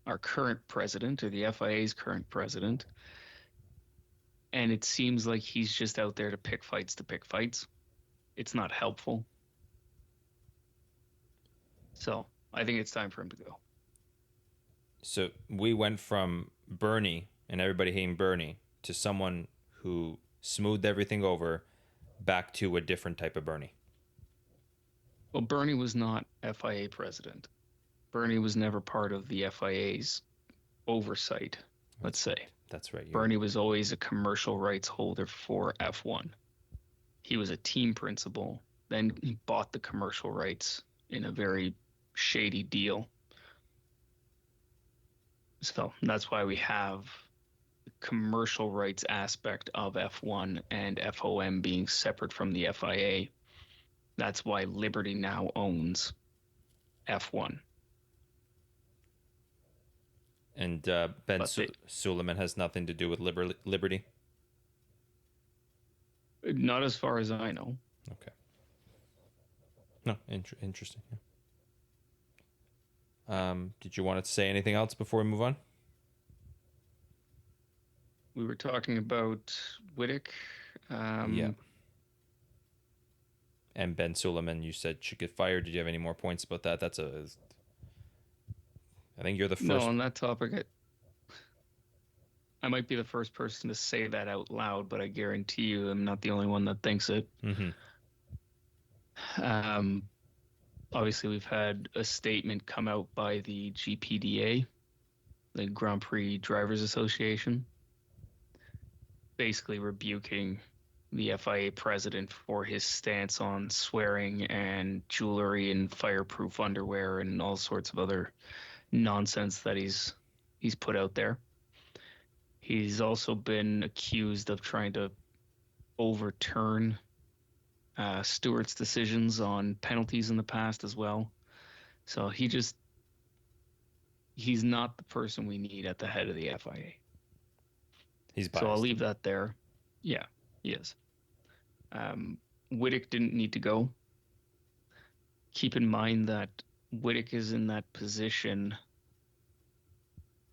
our current president, or the FIA's current president. And it seems like he's just out there to pick fights. It's not helpful. So I think it's time for him to go. So we went from Bernie and everybody hating Bernie to someone who smoothed everything over back to a different type of Bernie. Well, Bernie was not FIA president. Bernie was never part of the FIA's oversight, let's say. That's right. Bernie was always a commercial rights holder for F1. He was a team principal, then he bought the commercial rights in a very shady deal. So that's why we have the commercial rights aspect of F1 and FOM being separate from the FIA. That's why Liberty now owns F1. And Ben Suleiman has nothing to do with Liberty? Not as far as I know. Okay. No, interesting. Yeah. Did you want to say anything else before we move on? We were talking about Whittick. Yeah. And Ben Suleiman, you said should get fired. Did you have any more points about that? I think you're the first. No, on that topic, I might be the first person to say that out loud, but I guarantee you I'm not the only one that thinks it. Mm-hmm. Obviously, we've had a statement come out by the GPDA, the Grand Prix Drivers Association, basically rebuking the FIA president for his stance on swearing and jewelry and fireproof underwear and all sorts of other nonsense that he's put out there. He's also been accused of trying to overturn Stewart's decisions on penalties in the past as well. So he's not the person we need at the head of the FIA. He's biased. So I'll leave that there. Yeah, he is. Whittick didn't need to go. Keep in mind that Whittick is in that position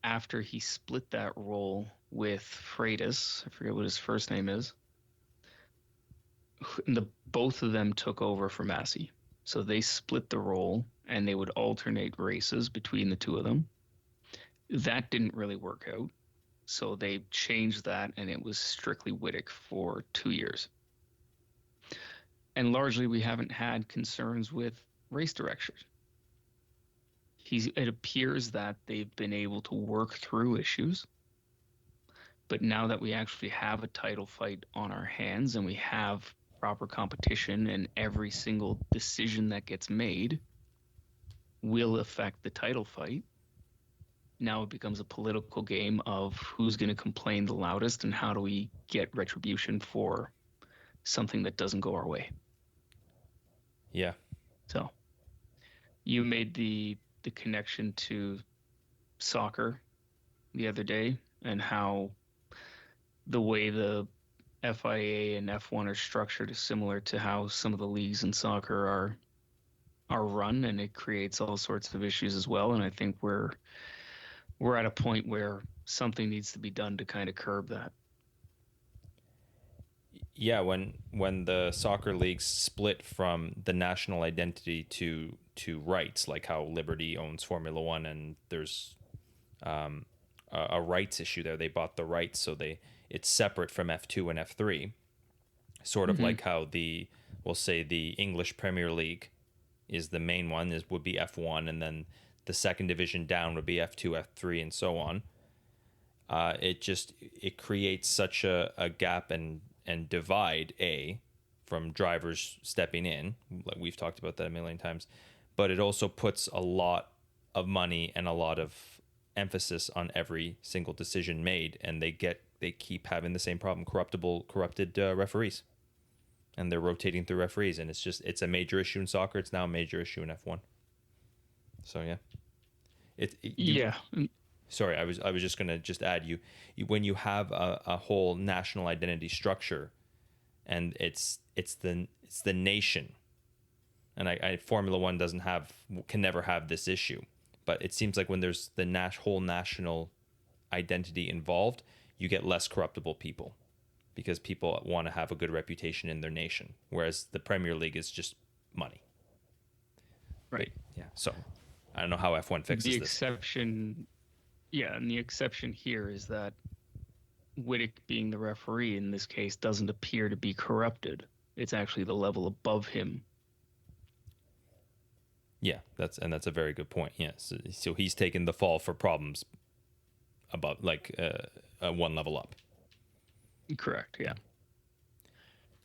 after he split that role with Freitas. I forget what his first name is. Both of them took over for Massey. So they split the role and they would alternate races between the two of them. That didn't really work out. So they changed that and it was strictly Whittick for 2 years. And largely we haven't had concerns with race directors. It appears that they've been able to work through issues. But now that we actually have a title fight on our hands and we have proper competition and every single decision that gets made will affect the title fight, now it becomes a political game of who's going to complain the loudest and how do we get retribution for something that doesn't go our way. Yeah. So you made the connection to soccer. the other day, and how the way the FIA and F1 are structured is similar to how some of the leagues in soccer are run, and it creates all sorts of issues as well. And I think we're at a point where something needs to be done to kind of curb that. Yeah, when the soccer leagues split from the national identity to rights, like how Liberty owns Formula One, and there's a rights issue there. They bought the rights, so it's separate from F2 and F3. Sort of like how we'll say the English Premier League is the main one, would be F1, and then the second division down would be F2, F3, and so on. It creates such a gap and divide from drivers stepping in, like we've talked about that a million times, but it also puts a lot of money and a lot of emphasis on every single decision made, and they keep having the same problem: corrupted referees, and they're rotating through referees, and it's a major issue in soccer. It's now a major issue in F1. So yeah, Sorry, I was just gonna add you when you have a whole national identity structure, and it's the nation, and Formula One can never have this issue, but it seems like when there's the whole national identity involved, you get less corruptible people, because people want to have a good reputation in their nation, whereas the Premier League is just money. Right. But, yeah. So I don't know how F1 fixes the this. exception. Yeah, and the exception here is that Whittick, being the referee in this case, doesn't appear to be corrupted. It's actually the level above him. Yeah, that's a very good point. Yeah, so he's taken the fall for problems above, like one level up. Correct. Yeah.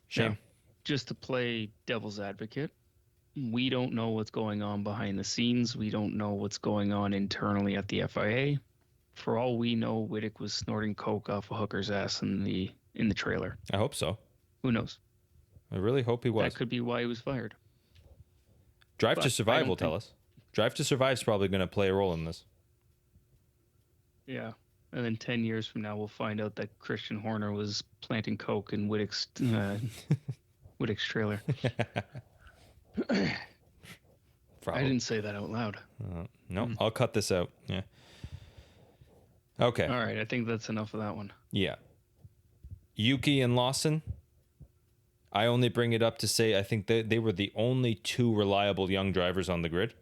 Shame. Now, just to play devil's advocate, we don't know what's going on behind the scenes. We don't know what's going on internally at the FIA. For all we know, Whittick was snorting coke off a hooker's ass in the trailer. I hope so. Who knows? I really hope he was. That could be why he was fired. Drive to Survive will tell us. Drive to Survive is probably going to play a role in this. Yeah. And then 10 years from now, we'll find out that Christian Horner was planting coke in Whittick's trailer. I didn't say that out loud. No, I'll cut this out. Yeah. Okay. All right. I think that's enough of that one. Yeah. Yuki and Lawson, I only bring it up to say I think they were the only two reliable young drivers on the grid.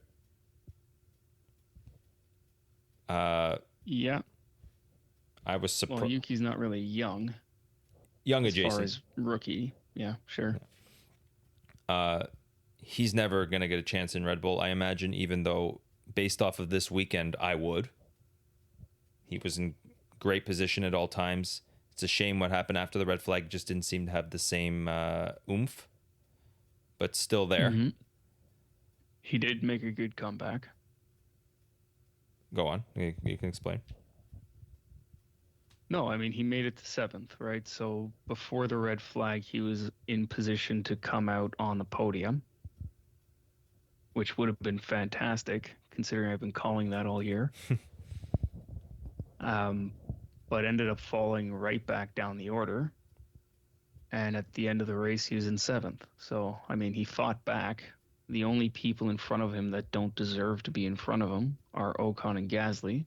Yeah. I was surprised. Well, Yuki's not really young. Young as adjacent. far as rookie. Yeah, sure. He's never going to get a chance in Red Bull, I imagine, even though based off of this weekend, I would. He was in great position at all times. It's a shame what happened after the red flag. Just didn't seem to have the same oomph, but still there. Mm-hmm. He did make a good comeback. Go on. You can explain. No, I mean, he made it to 7th, right? So before the red flag, he was in position to come out on the podium, which would have been fantastic, considering I've been calling that all year. But ended up falling right back down the order. And at the end of the race, he was in 7th. So, I mean, he fought back. The only people in front of him that don't deserve to be in front of him are Ocon and Gasly.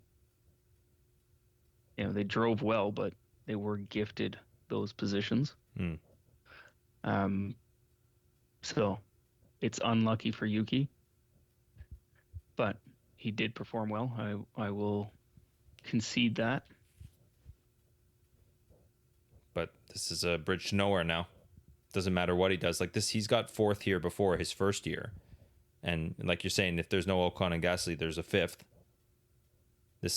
You know, they drove well, but they were gifted those positions. So it's unlucky for Yuki, but he did perform well. I will concede that. But this is a bridge to nowhere now. Doesn't matter what he does. Like this, he's got 4th here before his first year. And like you're saying, if there's no Ocon and Gasly, there's a 5th. This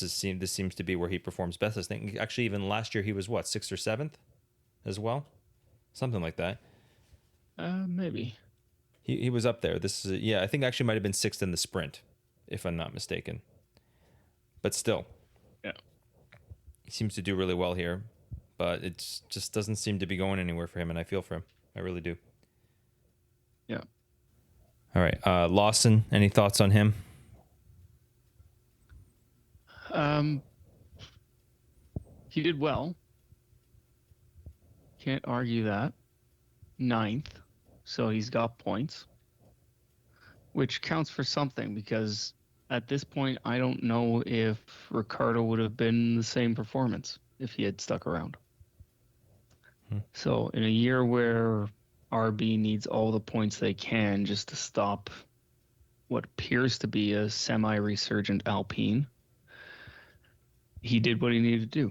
seems to be where he performs best. I think actually even last year he was what, 6th or 7th as well? Something like that. Maybe. He was up there. I think actually might have been 6th in the sprint, if I'm not mistaken. But still. Yeah. He seems to do really well here, but it just doesn't seem to be going anywhere for him, and I feel for him. I really do. Yeah. All right. Lawson, any thoughts on him? he did well. Can't argue that. Ninth, so he's got points, which counts for something because at this point, I don't know if Ricardo would have been the same performance if he had stuck around. So in a year where RB needs all the points they can just to stop what appears to be a semi-resurgent Alpine, he did what he needed to do.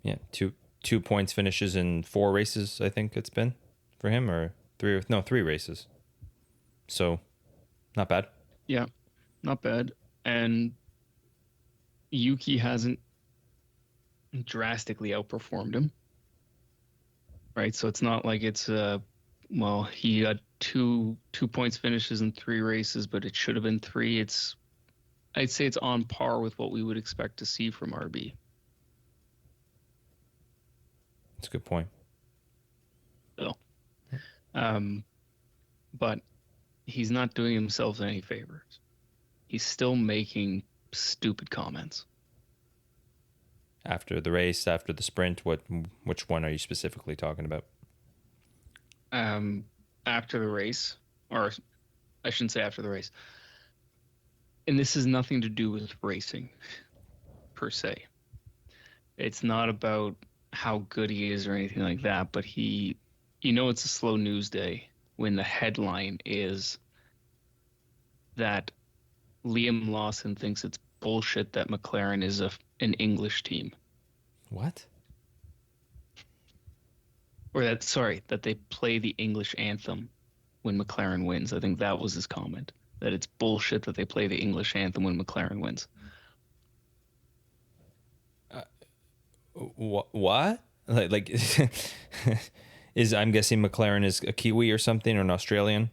Yeah, two points finishes in 4 races, I think it's been for him, or 3 races. So, not bad. Yeah, not bad. And Yuki hasn't drastically outperformed him. Right? So it's not like it's he got two points finishes in 3 races, but it should have been 3. I'd say it's on par with what we would expect to see from RB. That's a good point. So, but he's not doing himself any favors. He's still making stupid comments. After the race, after the sprint, which one are you specifically talking about? After the race, or I shouldn't say after the race. And this has nothing to do with racing, per se. It's not about how good he is or anything like that, but it's a slow news day when the headline is that Liam Lawson thinks it's bullshit that McLaren is an English team. What? Or that they play the English anthem when McLaren wins. I think that was his comment, that it's bullshit that they play the English anthem when McLaren wins. What? Like I'm guessing McLaren is a Kiwi or something, or an Australian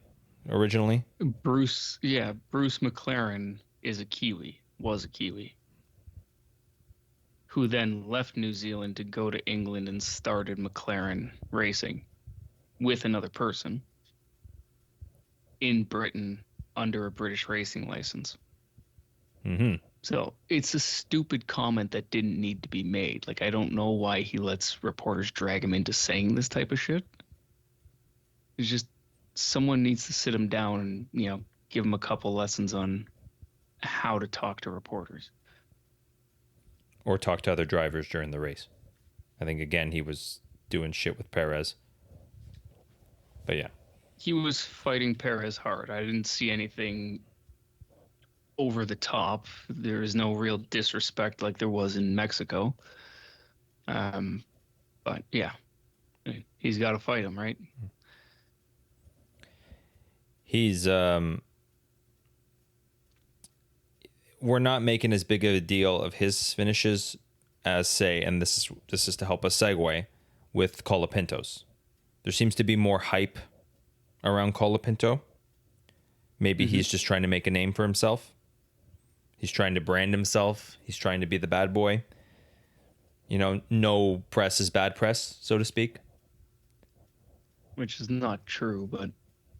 originally? Bruce McLaren was a Kiwi, who then left New Zealand to go to England and started McLaren Racing with another person in Britain under a British racing license. Mm-hmm. So it's a stupid comment that didn't need to be made. Like, I don't know why he lets reporters drag him into saying this type of shit. It's just someone needs to sit him down and, give him a couple lessons on how to talk to reporters. Or talk to other drivers during the race. I think, again, he was doing shit with Perez. But yeah. He was fighting Perez hard. I didn't see anything over the top. There is no real disrespect like there was in Mexico. But yeah, he's got to fight him, right? He's we're not making as big of a deal of his finishes as, say, and this is to help us segue, with Colapinto's. There seems to be more hype around Colapinto. Maybe he's just trying to make a name for himself. He's trying to brand himself. He's trying to be the bad boy. No press is bad press, so to speak. Which is not true, but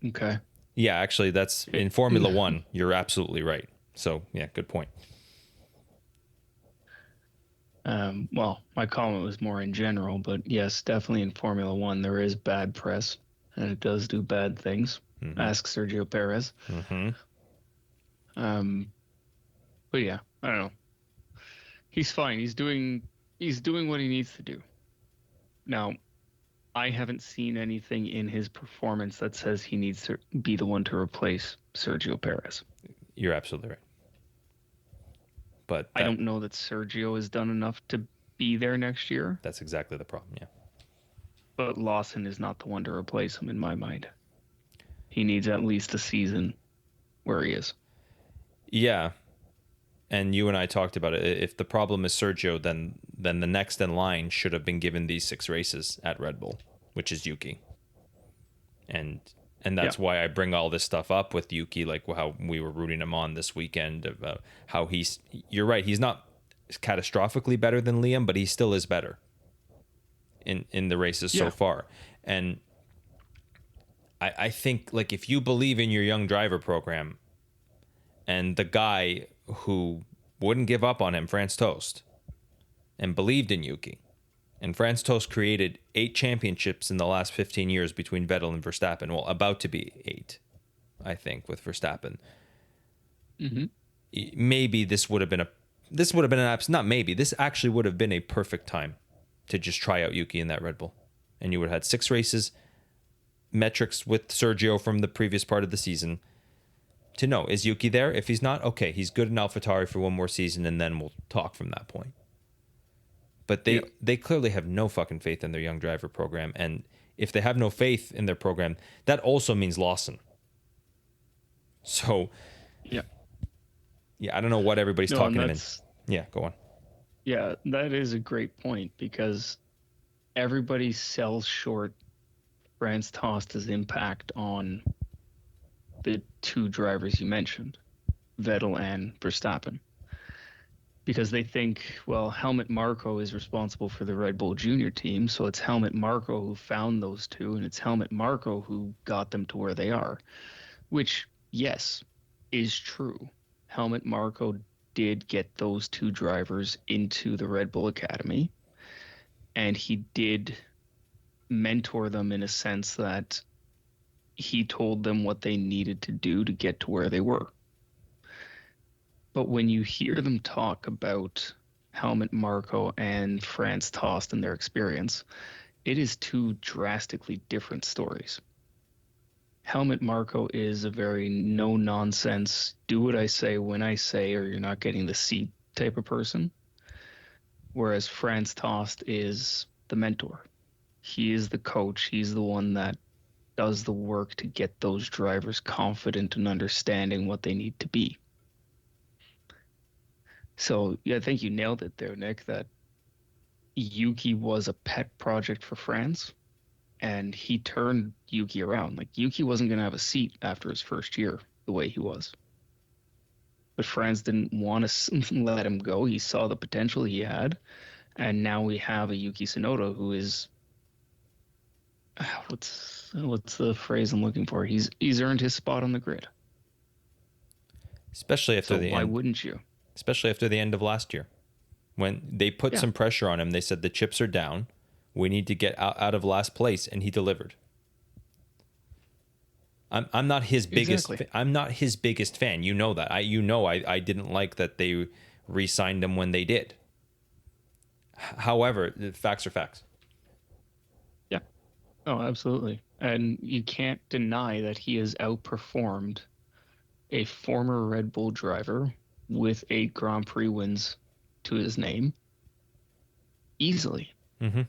okay. Yeah, actually, that's in Formula One. You're absolutely right. So, yeah, good point. Well, my comment was more in general, but yes, definitely in Formula One, there is bad press, and it does do bad things. Mm-hmm. Ask Sergio Perez. Mm-hmm. But yeah, I don't know. He's fine. He's doing what he needs to do. Now, I haven't seen anything in his performance that says he needs to be the one to replace Sergio Perez. You're absolutely right. But I don't know that Sergio has done enough to be there next year. That's exactly the problem, yeah. But Lawson is not the one to replace him in my mind. He needs at least a season where he is. Yeah. And you and I talked about it. If the problem is Sergio, then the next in line should have been given these 6 races at Red Bull, which is Yuki. And that's why I bring all this stuff up with Yuki, like how we were rooting him on this weekend, about how you're right, he's not catastrophically better than Liam, but he still is better in the races so far. And I think, like, if you believe in your young driver program, and the guy who wouldn't give up on him, Franz Tost, and believed in Yuki. And Franz Tost created 8 championships in the last 15 years between Vettel and Verstappen. Well, about to be 8, I think, with Verstappen. Mm-hmm. Maybe this would have been not maybe, this actually would have been a perfect time to just try out Yuki in that Red Bull. And you would have had 6 races, metrics with Sergio from the previous part of the season to know, is Yuki there? If he's not, okay, he's good in AlphaTauri for one more season, and then we'll talk from that point. But they clearly have no fucking faith in their young driver program. And if they have no faith in their program, that also means Lawson. So, yeah, I don't know what everybody's talking him in. Yeah, go on. Yeah, that is a great point, because everybody sells short Franz Tost's impact on the 2 drivers you mentioned, Vettel and Verstappen. Because they think, well, Helmut Marko is responsible for the Red Bull Junior team, so it's Helmut Marko who found those 2, and it's Helmut Marko who got them to where they are. Which, yes, is true. Helmut Marko did get those 2 drivers into the Red Bull Academy, and he did mentor them in a sense that he told them what they needed to do to get to where they were. But when you hear them talk about Helmut Marko and Franz Tost and their experience, it is 2 drastically different stories. Helmut Marko is a very no-nonsense, do what I say when I say, or you're not getting the seat type of person. Whereas Franz Tost is the mentor. He is the coach. He's the one that does the work to get those drivers confident and understanding what they need to be. So, yeah, I think you nailed it there, Nick, that Yuki was a pet project for Franz, and he turned Yuki around. Like, Yuki wasn't going to have a seat after his first year the way he was. But Franz didn't want to let him go. He saw the potential he had, and now we have a Yuki Tsunoda who is what's the phrase I'm looking for? He's earned his spot on the grid. Especially after the end. Why wouldn't you? Especially after the end of last year, when they put some pressure on him. They said the chips are down. We need to get out of last place, and he delivered. I'm not his biggest. Exactly. I'm not his biggest fan. You know that. I didn't like that they re-signed him when they did. However, the facts are facts. Yeah. Oh, absolutely. And you can't deny that he has outperformed a former Red Bull driver with 8 Grand Prix wins to his name easily. Mm-hmm.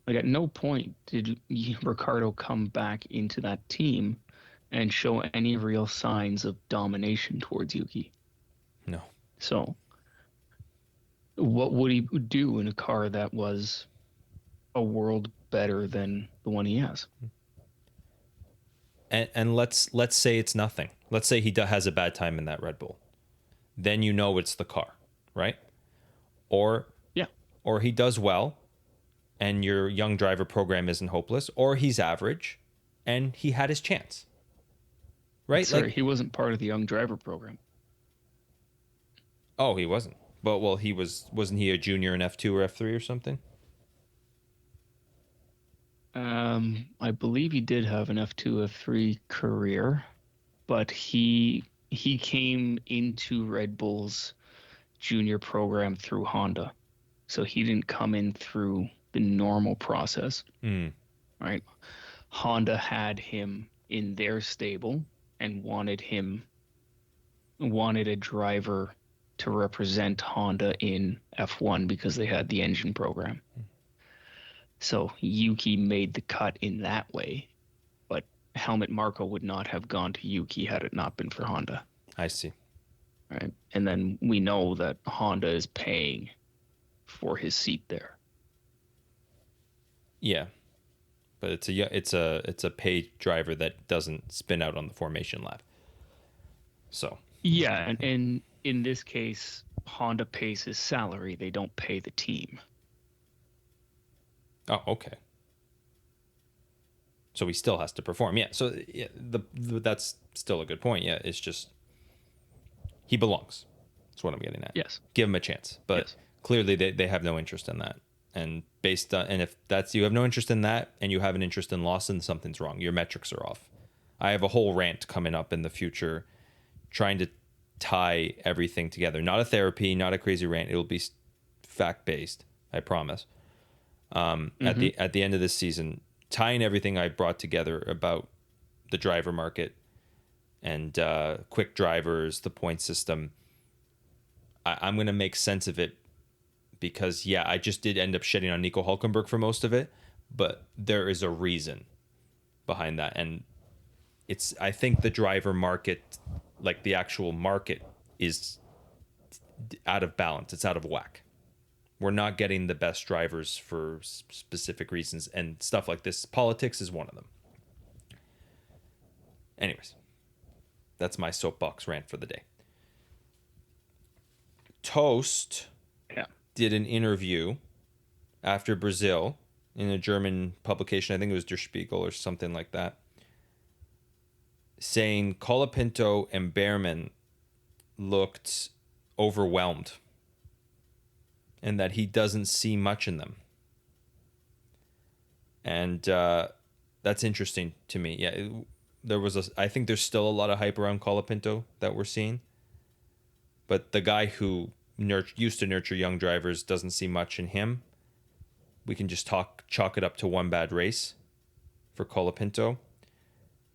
Like, at no point did Ricardo come back into that team and show any real signs of domination towards Yuki. No. So what would he do in a car that was a world better than the one he has? And let's say it's nothing. Let's say he has a bad time in that Red Bull. Then you know it's the car, right? Or he does well, and your young driver program isn't hopeless, or he's average, and he had his chance, right? Sorry, he wasn't part of the young driver program. Oh, he wasn't. But well, wasn't he a junior in F2 or F3 or something? I believe he did have an F2, F3 career, but he came into Red Bull's junior program through Honda. So he didn't come in through the normal process. Right? Honda had him in their stable and wanted a driver to represent Honda in F1 because they had the engine program. So Yuki made the cut in that way, but Helmut Marko would not have gone to Yuki had it not been for Honda. I see. Right. And then we know that Honda is paying for his seat there. Yeah. But it's a paid driver that doesn't spin out on the formation lap. So yeah, and in this case, Honda pays his salary. They don't pay the team. Oh, okay. So he still has to perform. Yeah. So yeah, that's still a good point. Yeah, it's just he belongs. That's what I'm getting at. Yes. Give them a chance. But Yes. clearly they have no interest in that. And if that's, you have no interest in that and you have an interest in Lawson, something's wrong. Your metrics are off. I have a whole rant coming up in the future trying to tie everything together. Not a therapy, not a crazy rant. It'll be fact-based, I promise. At the end of this season, tying everything I brought together about the driver market and quick drivers, the point system, I'm going to make sense of it because, yeah, I just did end up shedding on Nico Hulkenberg for most of it, but there is a reason behind that. And I think the driver market, like the actual market, is out of balance. It's out of whack. We're not getting the best drivers for specific reasons and stuff like this. Politics is one of them. Anyways, that's my soapbox rant for the day. Toast did an interview after Brazil in a German publication. I think it was Der Spiegel or something like that, saying Colapinto and Behrman looked overwhelmed and that he doesn't see much in them. And that's interesting to me. Yeah, I think there's still a lot of hype around Colapinto that we're seeing. But the guy who used to nurture young drivers doesn't see much in him. We can just chalk it up to one bad race for Colapinto.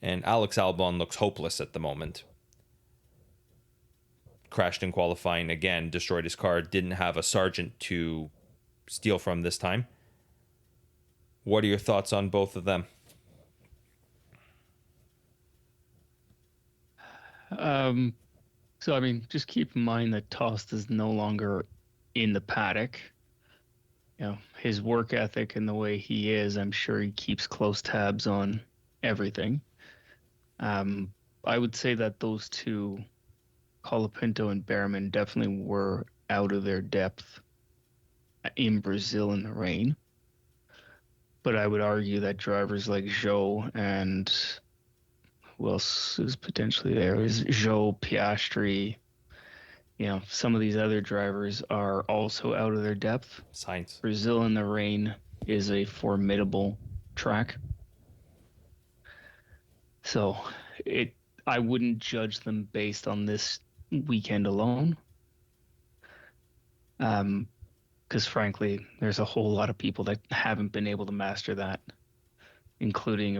And Alex Albon looks hopeless at the moment. Crashed in qualifying again, destroyed his car, didn't have a sergeant to steal from this time. What are your thoughts on both of them? So, I mean, just keep in mind that Tost is no longer in the paddock. You know, his work ethic and the way he is, I'm sure he keeps close tabs on everything. I would say that those two, Colapinto and Behrman, definitely were out of their depth in Brazil in the rain. But I would argue that drivers like Zhou and who else is potentially there? Is Zhou, Piastri, some of these other drivers are also out of their depth. Sainz. Brazil in the rain is a formidable track. So I wouldn't judge them based on this weekend alone. Because frankly, there's a whole lot of people that haven't been able to master that, including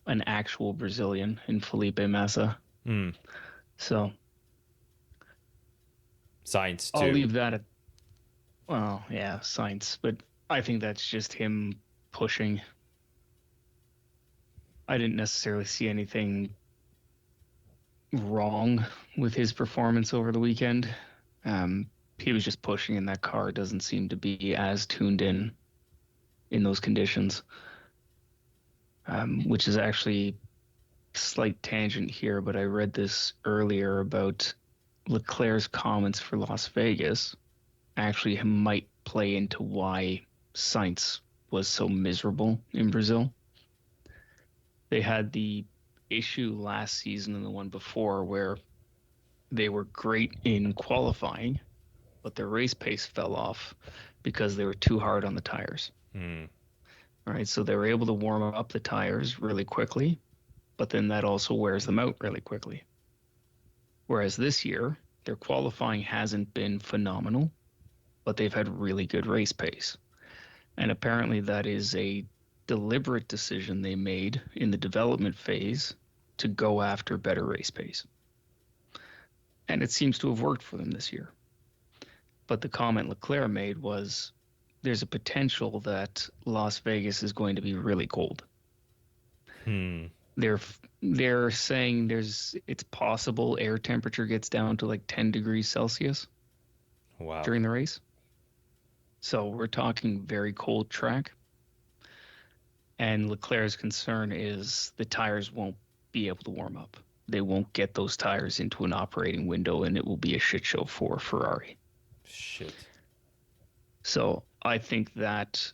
an actual Brazilian in Felipe Massa. So Sainz too. I'll leave that at, well, yeah, Sainz, but I think that's just him pushing. I didn't necessarily see anything wrong with his performance over the weekend. He was just pushing, and that car doesn't seem to be as tuned in those conditions. Which is actually a slight tangent here, but I read this earlier about Leclerc's comments for Las Vegas actually might play into why Sainz was so miserable in Brazil. They had the issue last season and the one before where they were great in qualifying, but their race pace fell off because they were too hard on the tires. All right, so they were able to warm up the tires really quickly, but then that also wears them out really quickly. Whereas this year, their qualifying hasn't been phenomenal, but they've had really good race pace. And apparently that is a deliberate decision they made in the development phase to go after better race pace. And it seems to have worked for them this year. But the comment Leclerc made was, there's a potential that Las Vegas is going to be really cold. They're saying it's possible air temperature gets down to like 10 degrees Celsius during the race. So we're talking very cold track. And Leclerc's concern is the tires won't be able to warm up. They won't get those tires into an operating window, and it will be a shit show for Ferrari. Shit. So I think that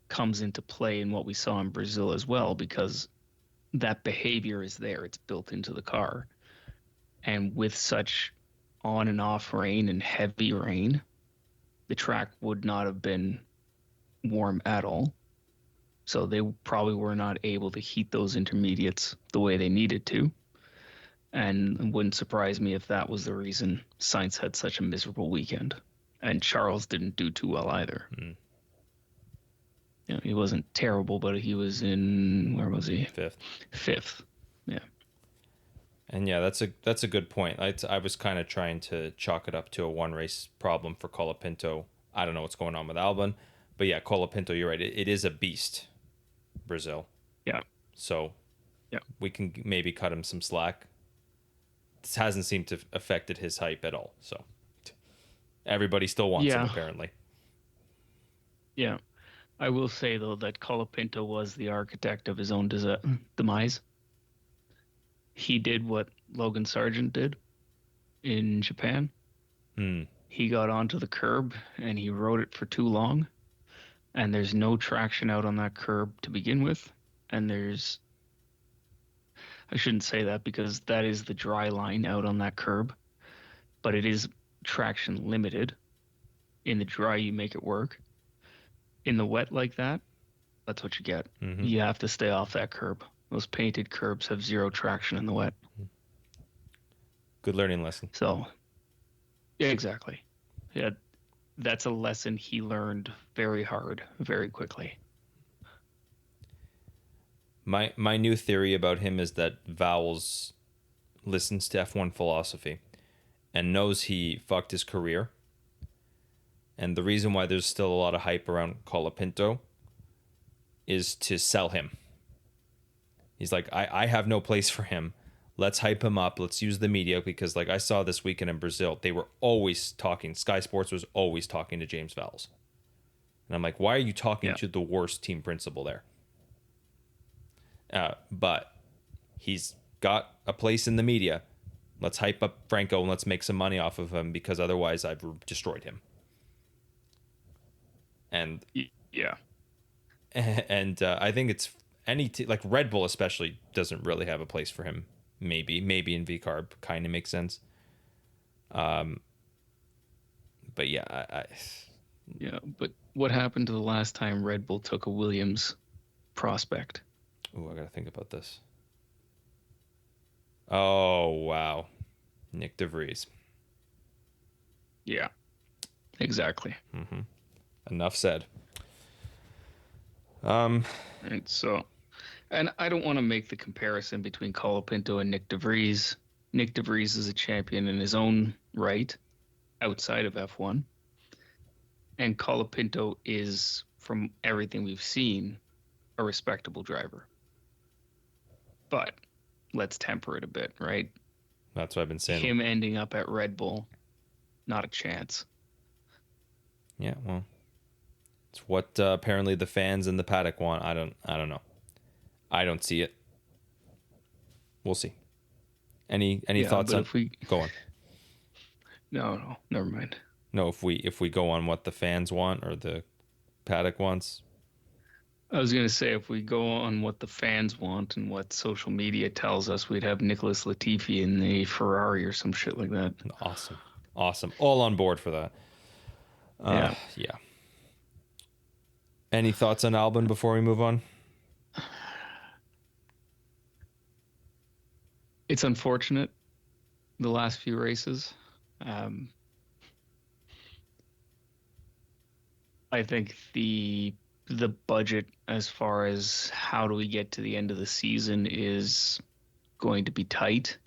comes into play in what we saw in Brazil as well, because that behavior is there. It's built into the car. And with such on and off rain and heavy rain, the track would not have been warm at all. So they probably were not able to heat those intermediates the way they needed to. And it wouldn't surprise me if that was the reason Sainz had such a miserable weekend. And Charles didn't do too well either. Mm. You know, he wasn't terrible, but he was in, where was he? Fifth. Yeah. And yeah, that's a good point. I was kind of trying to chalk it up to a one race problem for Colapinto. I don't know what's going on with Albon, but yeah, Colapinto, you're right. It is a beast, Brazil. Yeah. So yeah, we can maybe cut him some slack. This hasn't seemed to have affected his hype at all. So everybody still wants him, apparently. Yeah. I will say, though, that Colapinto was the architect of his own demise. He did what Logan Sargent did in Japan. He got onto the curb and he rode it for too long. And there's no traction out on that curb to begin with. And I shouldn't say that because that is the dry line out on that curb. But it is traction limited. In the dry, you make it work. In the wet like that, that's what you get. Mm-hmm. You have to stay off that curb. Those painted curbs have zero traction in the wet. Good learning lesson. So, yeah, exactly. Yeah, that's a lesson he learned very hard, very quickly. My new theory about him is that Vowles listens to F1 philosophy and knows he fucked his career. And the reason why there's still a lot of hype around Colapinto is to sell him. He's like, I have no place for him. Let's hype him up. Let's use the media because, like I saw this weekend in Brazil, they were always talking. Sky Sports was always talking to James Vowles. And I'm like, why are you talking to the worst team principal there? But he's got a place in the media. Let's hype up Franco and let's make some money off of him because otherwise I've destroyed him. And yeah, and I think it's like Red Bull especially doesn't really have a place for him. Maybe in VCARB kind of makes sense. But yeah, yeah. But what happened to the last time Red Bull took a Williams prospect? Oh, I gotta think about this. Oh wow, Nick De Vries. Yeah, exactly. Mm-hmm. Enough said. And I don't want to make the comparison between Colapinto and Nick De Vries. Nick De Vries is a champion in his own right, outside of F1. And Colapinto is, from everything we've seen, a respectable driver. But let's temper it a bit, right? That's what I've been saying. Him ending up at Red Bull, not a chance. Yeah, well, it's what apparently the fans in the paddock want. I don't know. I don't see it. We'll see. Any thoughts on? Go on. No, never mind. No, if we go on what the fans want or the paddock wants. I was going to say, if we go on what the fans want and what social media tells us, we'd have Nicholas Latifi in the Ferrari or some shit like that. Awesome. All on board for that. Yeah. Any thoughts on Albon before we move on? It's unfortunate, the last few races. I think the budget as far as how do we get to the end of the season is going to be tight.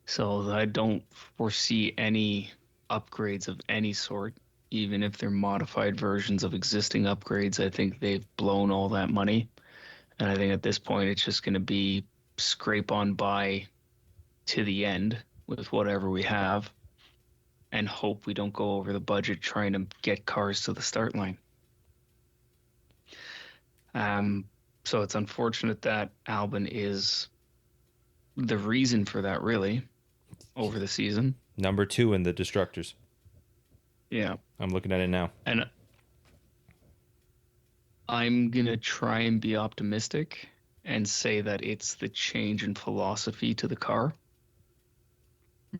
So I don't foresee any upgrades of any sort, even if they're modified versions of existing upgrades. I think they've blown all that money. And I think at this point it's just going to be scrape on by to the end with whatever we have and hope we don't go over the budget trying to get cars to the start line. So it's unfortunate that Albon is the reason for that, really, over the season. Number 2 in the Destructors. Yeah. I'm looking at it now. And I'm going to try and be optimistic and say that it's the change in philosophy to the car.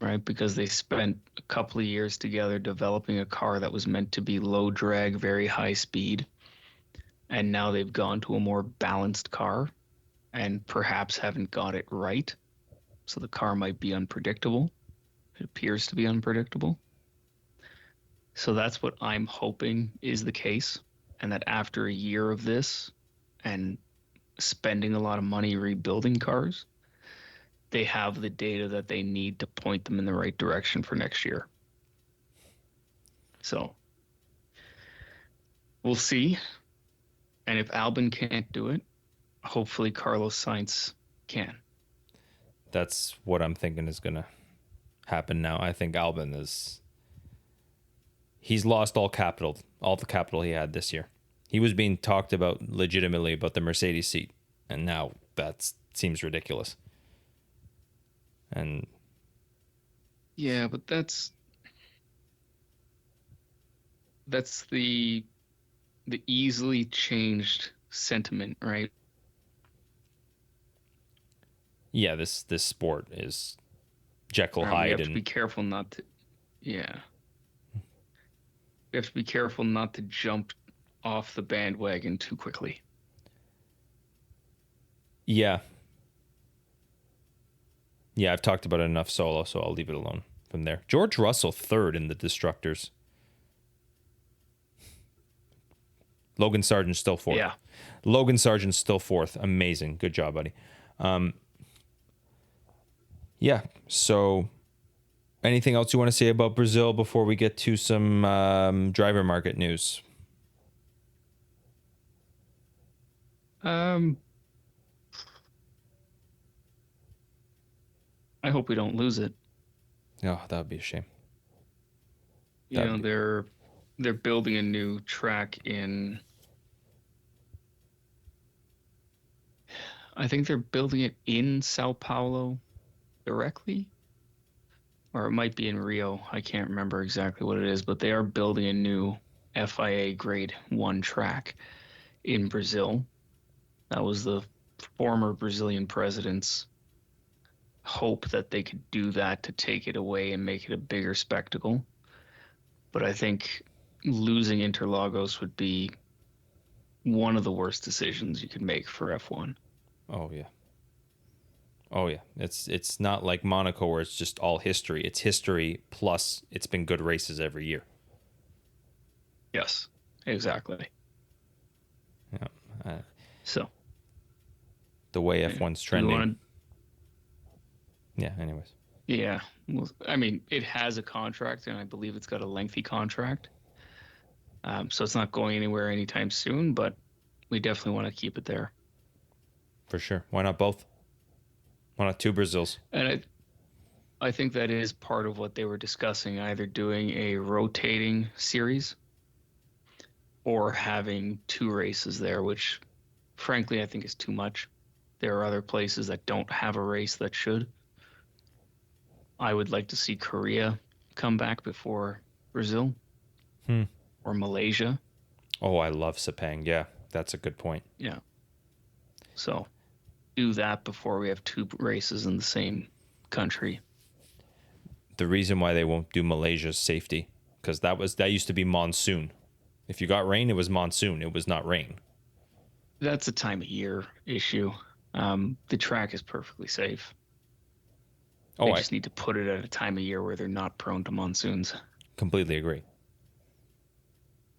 right? Because they spent a couple of years together developing a car that was meant to be low drag, very high speed. And now they've gone to a more balanced car and perhaps haven't got it right. So the car might be unpredictable. It appears to be unpredictable. So that's what I'm hoping is the case. And that after a year of this and spending a lot of money rebuilding cars, they have the data that they need to point them in the right direction for next year. So we'll see. And if Albon can't do it, hopefully Carlos Sainz can. That's what I'm thinking is going to happen now. I think Albon he's lost all the capital he had this year. He was being talked about legitimately about the Mercedes seat, and now that seems ridiculous. And yeah, but that's the easily changed sentiment, right? yeah, this sport is Jekyll We Hyde, have to and be careful not to, yeah, we have to be careful not to jump off the bandwagon too quickly. yeah, I've talked about it enough solo, so I'll leave it alone from there. George Russell third in the destructors. Logan Sargent's still fourth. Yeah. Logan Sargent's still fourth. Amazing. Good job, buddy. Yeah. So, anything else you want to say about Brazil before we get to some driver market news? I hope we don't lose it. Oh, that would be a shame. You know, they're building a new track in, I think they're building it in Sao Paulo directly, or it might be in Rio. I can't remember exactly what it is, but they are building a new FIA grade 1 track in Brazil. That was the former Brazilian president's hope that they could do that to take it away and make it a bigger spectacle. But I think losing Interlagos would be one of the worst decisions you could make for F1. Oh yeah. Oh yeah. It's not like Monaco where it's just all history. It's history plus it's been good races every year. Yes, exactly. Yeah. So the way F1's trending. Yeah. Anyways. Yeah. Well, I mean, it has a contract, and I believe it's got a lengthy contract. So it's not going anywhere anytime soon, but we definitely want to keep it there. For sure. Why not both? Why not two Brazils? And I think that is part of what they were discussing, either doing a rotating series or having two races there, which frankly I think is too much. There are other places that don't have a race that should. I would like to see Korea come back before Brazil or Malaysia. Oh, I love Sepang. Yeah, that's a good point. Yeah. So do that before we have two races in the same country. The reason why they won't do Malaysia is safety, because that used to be monsoon. If you got rain, it was monsoon. It was not rain. That's a time of year issue. The track is perfectly safe. They just need to put it at a time of year where they're not prone to monsoons. Completely agree.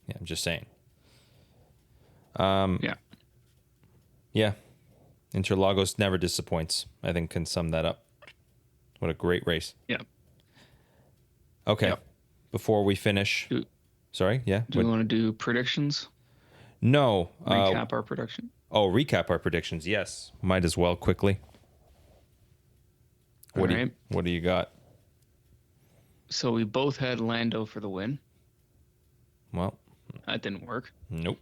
Yeah, I'm just saying. Yeah. Yeah. Interlagos never disappoints, I think can sum that up. What a great race. Yeah. Okay. Yep. Before we finish. Sorry, yeah. Do we want to do predictions? No. Recap our prediction? Recap our predictions. Yes. Might as well quickly. What do you got? So we both had Lando for the win. Well, that didn't work. Nope.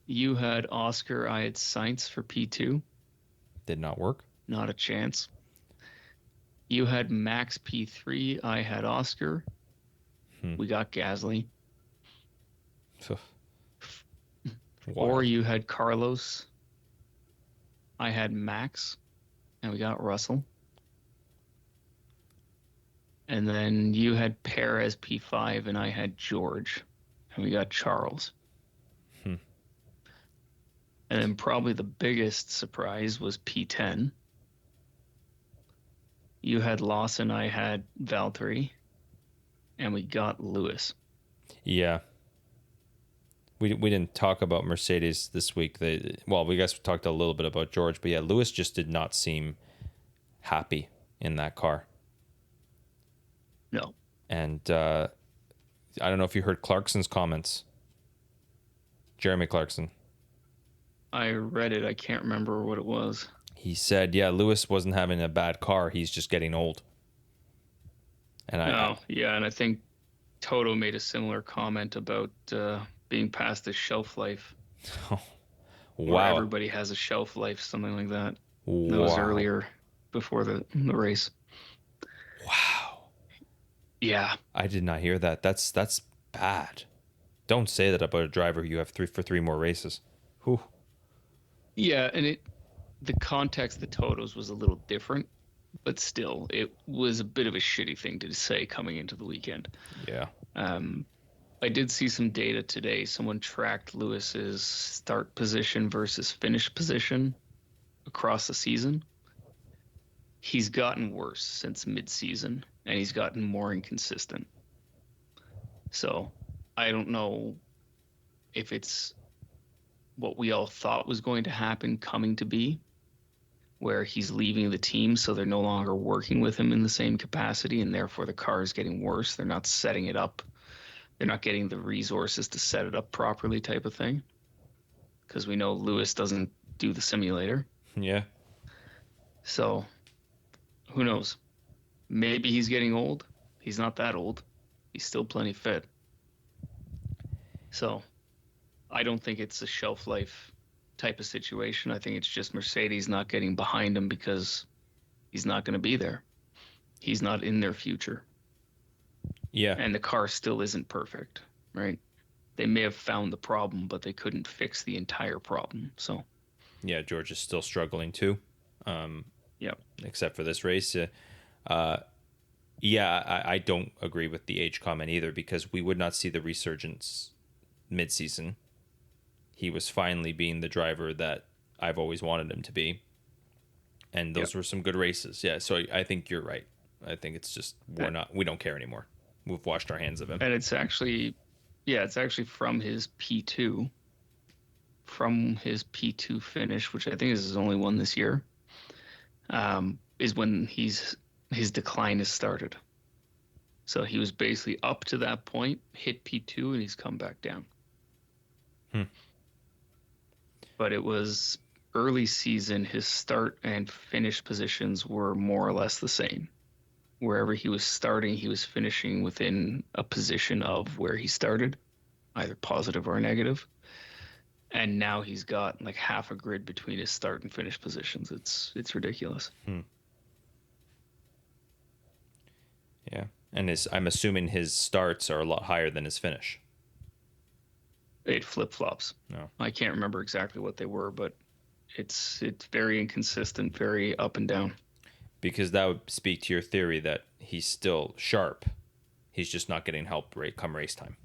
You had Oscar. I had Sainz for P2. Did not work. Not a chance. You had Max P3. I had Oscar. We got Gasly. Or you had Carlos. I had Max. And we got Russell. And then you had Perez P5 and I had George. And we got Charles. Hmm. And then probably the biggest surprise was P10. You had Lawson, I had Valtteri, and we got Lewis. Yeah. We didn't talk about Mercedes this week. We guess we talked a little bit about George, but yeah, Lewis just did not seem happy in that car. No. And I don't know if you heard Clarkson's comments. Jeremy Clarkson. I read it. I can't remember what it was. He said, yeah, Lewis wasn't having a bad car. He's just getting old. And yeah, and I think Toto made a similar comment about being past the shelf life. Where wow. everybody has a shelf life, something like that. Wow. That was earlier before the race. Wow. Yeah. I did not hear that. That's bad. Don't say that about a driver you have three more races. Whew. Yeah, and the context, the Totos was a little different, but still, it was a bit of a shitty thing to say coming into the weekend. Yeah. I did see some data today. Someone tracked Lewis's start position versus finish position across the season. He's gotten worse since mid-season, and he's gotten more inconsistent. So I don't know if it's what we all thought was going to happen coming to be, where he's leaving the team, so they're no longer working with him in the same capacity, and therefore the car is getting worse. They're not setting it up. They're not getting the resources to set it up properly, type of thing. Because we know Lewis doesn't do the simulator. Yeah. So who knows? Maybe he's getting old. He's not that old. He's still plenty fit. So I don't think it's a shelf life type of situation. I think it's just Mercedes not getting behind him because he's not going to be there. He's not in their future. Yeah. And the car still isn't perfect, right? They may have found the problem, but they couldn't fix the entire problem. So yeah, George is still struggling too. Yep. Except for this race. Yeah, I don't agree with the age comment either, because we would not see the resurgence mid-season. He was finally being the driver that I've always wanted him to be. And those were some good races. Yeah, so I think you're right. I think it's just we don't care anymore. We've washed our hands of him. And it's actually from his P2. From his P2 finish, which I think is his only one this year, is when his decline has started. So he was basically up to that point, hit P2, and he's come back down. But it was early season, his start and finish positions were more or less the same. Wherever he was starting, he was finishing within a position of where he started, either positive or negative. And now he's got like half a grid between his start and finish positions. It's ridiculous. Yeah. And I'm assuming his starts are a lot higher than his finish. It flip-flops. No. I can't remember exactly what they were, but it's very inconsistent, very up and down. Because that would speak to your theory that he's still sharp. He's just not getting help come race time.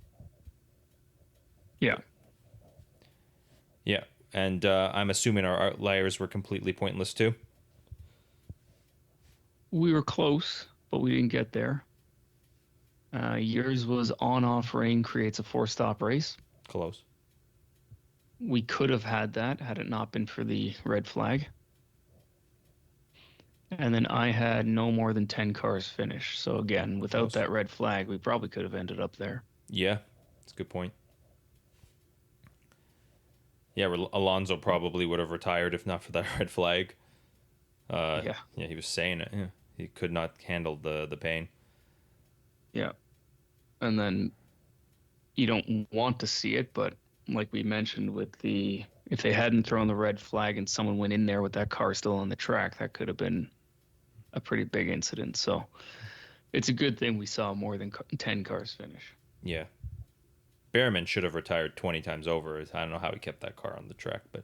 Yeah. Yeah. And I'm assuming our outliers were completely pointless too. We were close, but we didn't get there. Yours was on-off rain creates a four-stop race. Close. We could have had that had it not been for the red flag. And then I had no more than 10 cars finish. So again, without that red flag, we probably could have ended up there. Yeah, that's a good point. Yeah, Alonso probably would have retired if not for that red flag. Yeah, he was saying it. Yeah. He could not handle the pain. Yeah. And then you don't want to see it, but like we mentioned if they hadn't thrown the red flag and someone went in there with that car still on the track, that could have been a pretty big incident. So it's a good thing we saw more than 10 cars finish. Yeah. Behrman should have retired 20 times over. I don't know how he kept that car on the track, but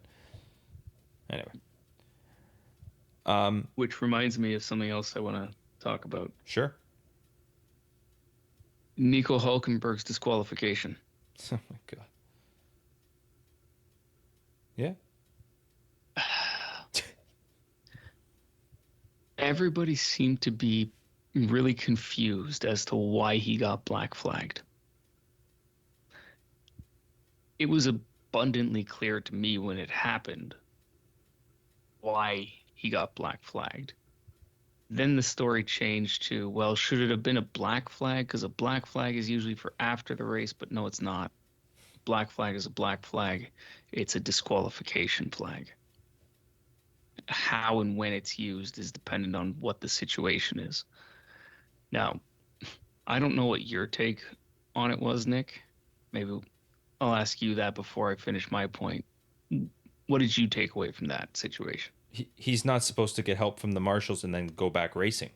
anyway. Which reminds me of something else I want to talk about. Sure. Nico Hulkenberg's disqualification. Oh my god. Yeah. Everybody seemed to be really confused as to why he got black flagged. It was abundantly clear to me when it happened why he got black flagged. Then the story changed to, well, should it have been a black flag? Because a black flag is usually for after the race, but no, it's not. Black flag is a black flag. It's a disqualification flag. How and when it's used is dependent on what the situation is. Now, I don't know what your take on it was, Nick. Maybe I'll ask you that before I finish my point. What did you take away from that situation? He's not supposed to get help from the marshals and then go back racing.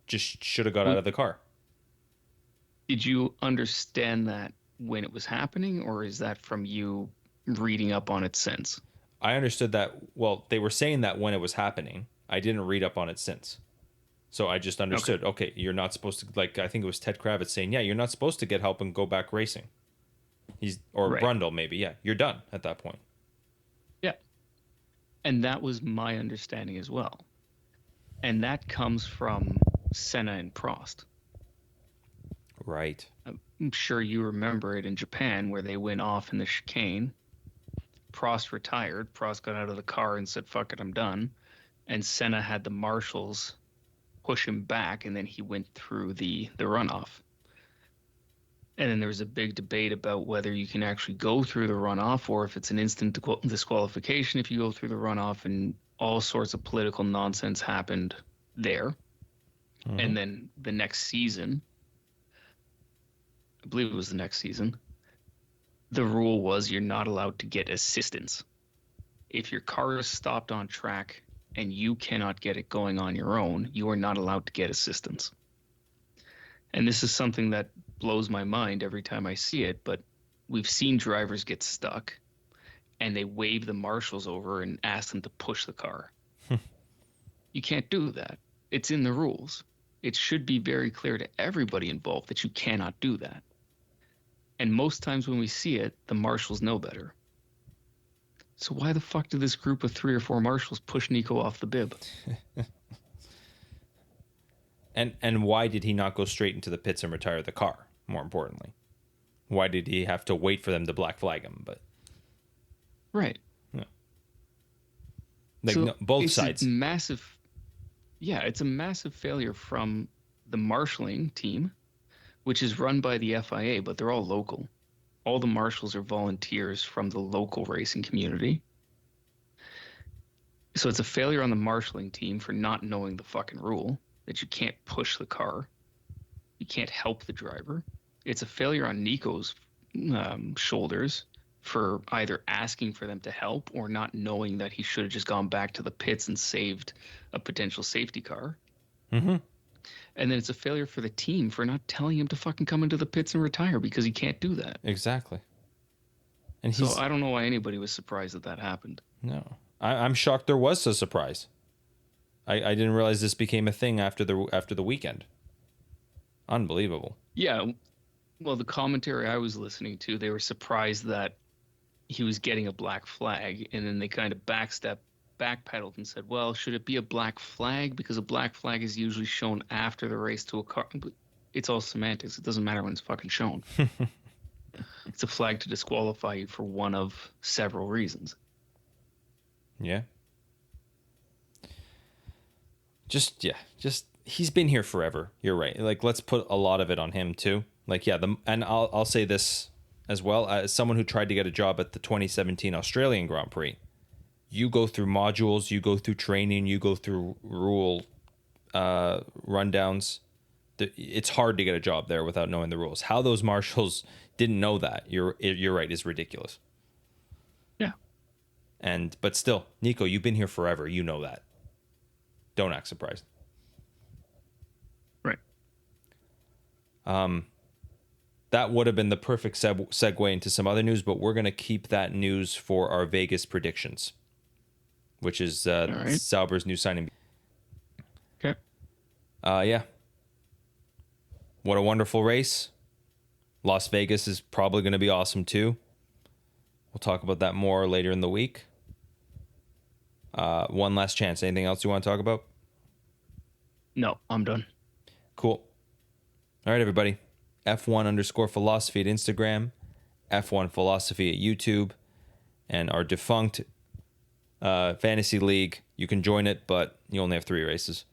Just should have got out of the car. Did you understand that when it was happening, or is that from you reading up on it since? I understood that. Well, they were saying that when it was happening. I didn't read up on it since. So I just understood, okay, you're not supposed to, like, I think it was Ted Kravitz saying, yeah, you're not supposed to get help and go back racing. Or right. Brundle, maybe. Yeah, you're done at that point. Yeah. And that was my understanding as well. And that comes from Senna and Prost. Right. I'm sure you remember it in Japan where they went off in the chicane. Prost retired. Prost got out of the car and said, fuck it, I'm done. And Senna had the marshals push him back, and then he went through the runoff. And then there was a big debate about whether you can actually go through the runoff or if it's an instant disqualification if you go through the runoff, and all sorts of political nonsense happened there. Mm-hmm. And then the next season, I believe it was the next season, the rule was you're not allowed to get assistance. If your car is stopped on track and you cannot get it going on your own, you are not allowed to get assistance. And this is something that blows my mind every time I see it, but we've seen drivers get stuck and they wave the marshals over and ask them to push the car. You can't do that. It's in the rules. It should be very clear to everybody involved that you cannot do that. And most times when we see it, the marshals know better. So why the fuck did this group of 3 or 4 marshals push Nico off the bib? And why did he not go straight into the pits and retire the car, more importantly? Why did he have to wait for them to black flag him? But right. Yeah. Like, so no, both sides. It's a massive failure from the marshalling team, which is run by the FIA, but they're all local. All the marshals are volunteers from the local racing community. So it's a failure on the marshalling team for not knowing the fucking rule, that you can't push the car. You can't help the driver. It's a failure on Nico's shoulders for either asking for them to help or not knowing that he should have just gone back to the pits and saved a potential safety car. Mm-hmm. And then it's a failure for the team for not telling him to fucking come into the pits and retire, because he can't do that. Exactly. And so I don't know why anybody was surprised that happened. No. I'm shocked there was a surprise. I didn't realize this became a thing after the weekend. Unbelievable. Yeah. Well, the commentary I was listening to, they were surprised that he was getting a black flag, and then they kind of backpedaled and said, well, should it be a black flag? Because a black flag is usually shown after the race to a car. But it's all semantics. It doesn't matter when it's fucking shown. It's a flag to disqualify you for one of several reasons. Yeah. Just he's been here forever. You're right. Like, let's put a lot of it on him too. Like, yeah, and I'll say this as well, as someone who tried to get a job at the 2017 Australian Grand Prix. You go through modules, you go through training, you go through rule rundowns. It's hard to get a job there without knowing the rules. How those marshals didn't know that, you're right, is ridiculous. Yeah. But still, Nico, you've been here forever. You know that. Don't act surprised. Right. That would have been the perfect segue into some other news, but we're going to keep that news for our Vegas predictions, which is right. Sauber's new signing. Okay. Yeah. What a wonderful race. Las Vegas is probably going to be awesome too. We'll talk about that more later in the week. One last chance. Anything else you want to talk about? No, I'm done. Cool. All right, everybody. F1_philosophy at Instagram, F1 Philosophy at YouTube, and our defunct fantasy league. You can join it, but you only have 3 races.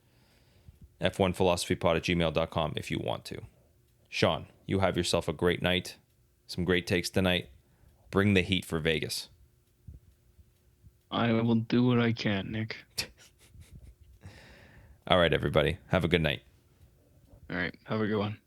F1philosophypod@gmail.com if you want to. Sean, you have yourself a great night. Some great takes tonight. Bring the heat for Vegas. I will do what I can, Nick. All right, everybody. Have a good night. All right. Have a good one.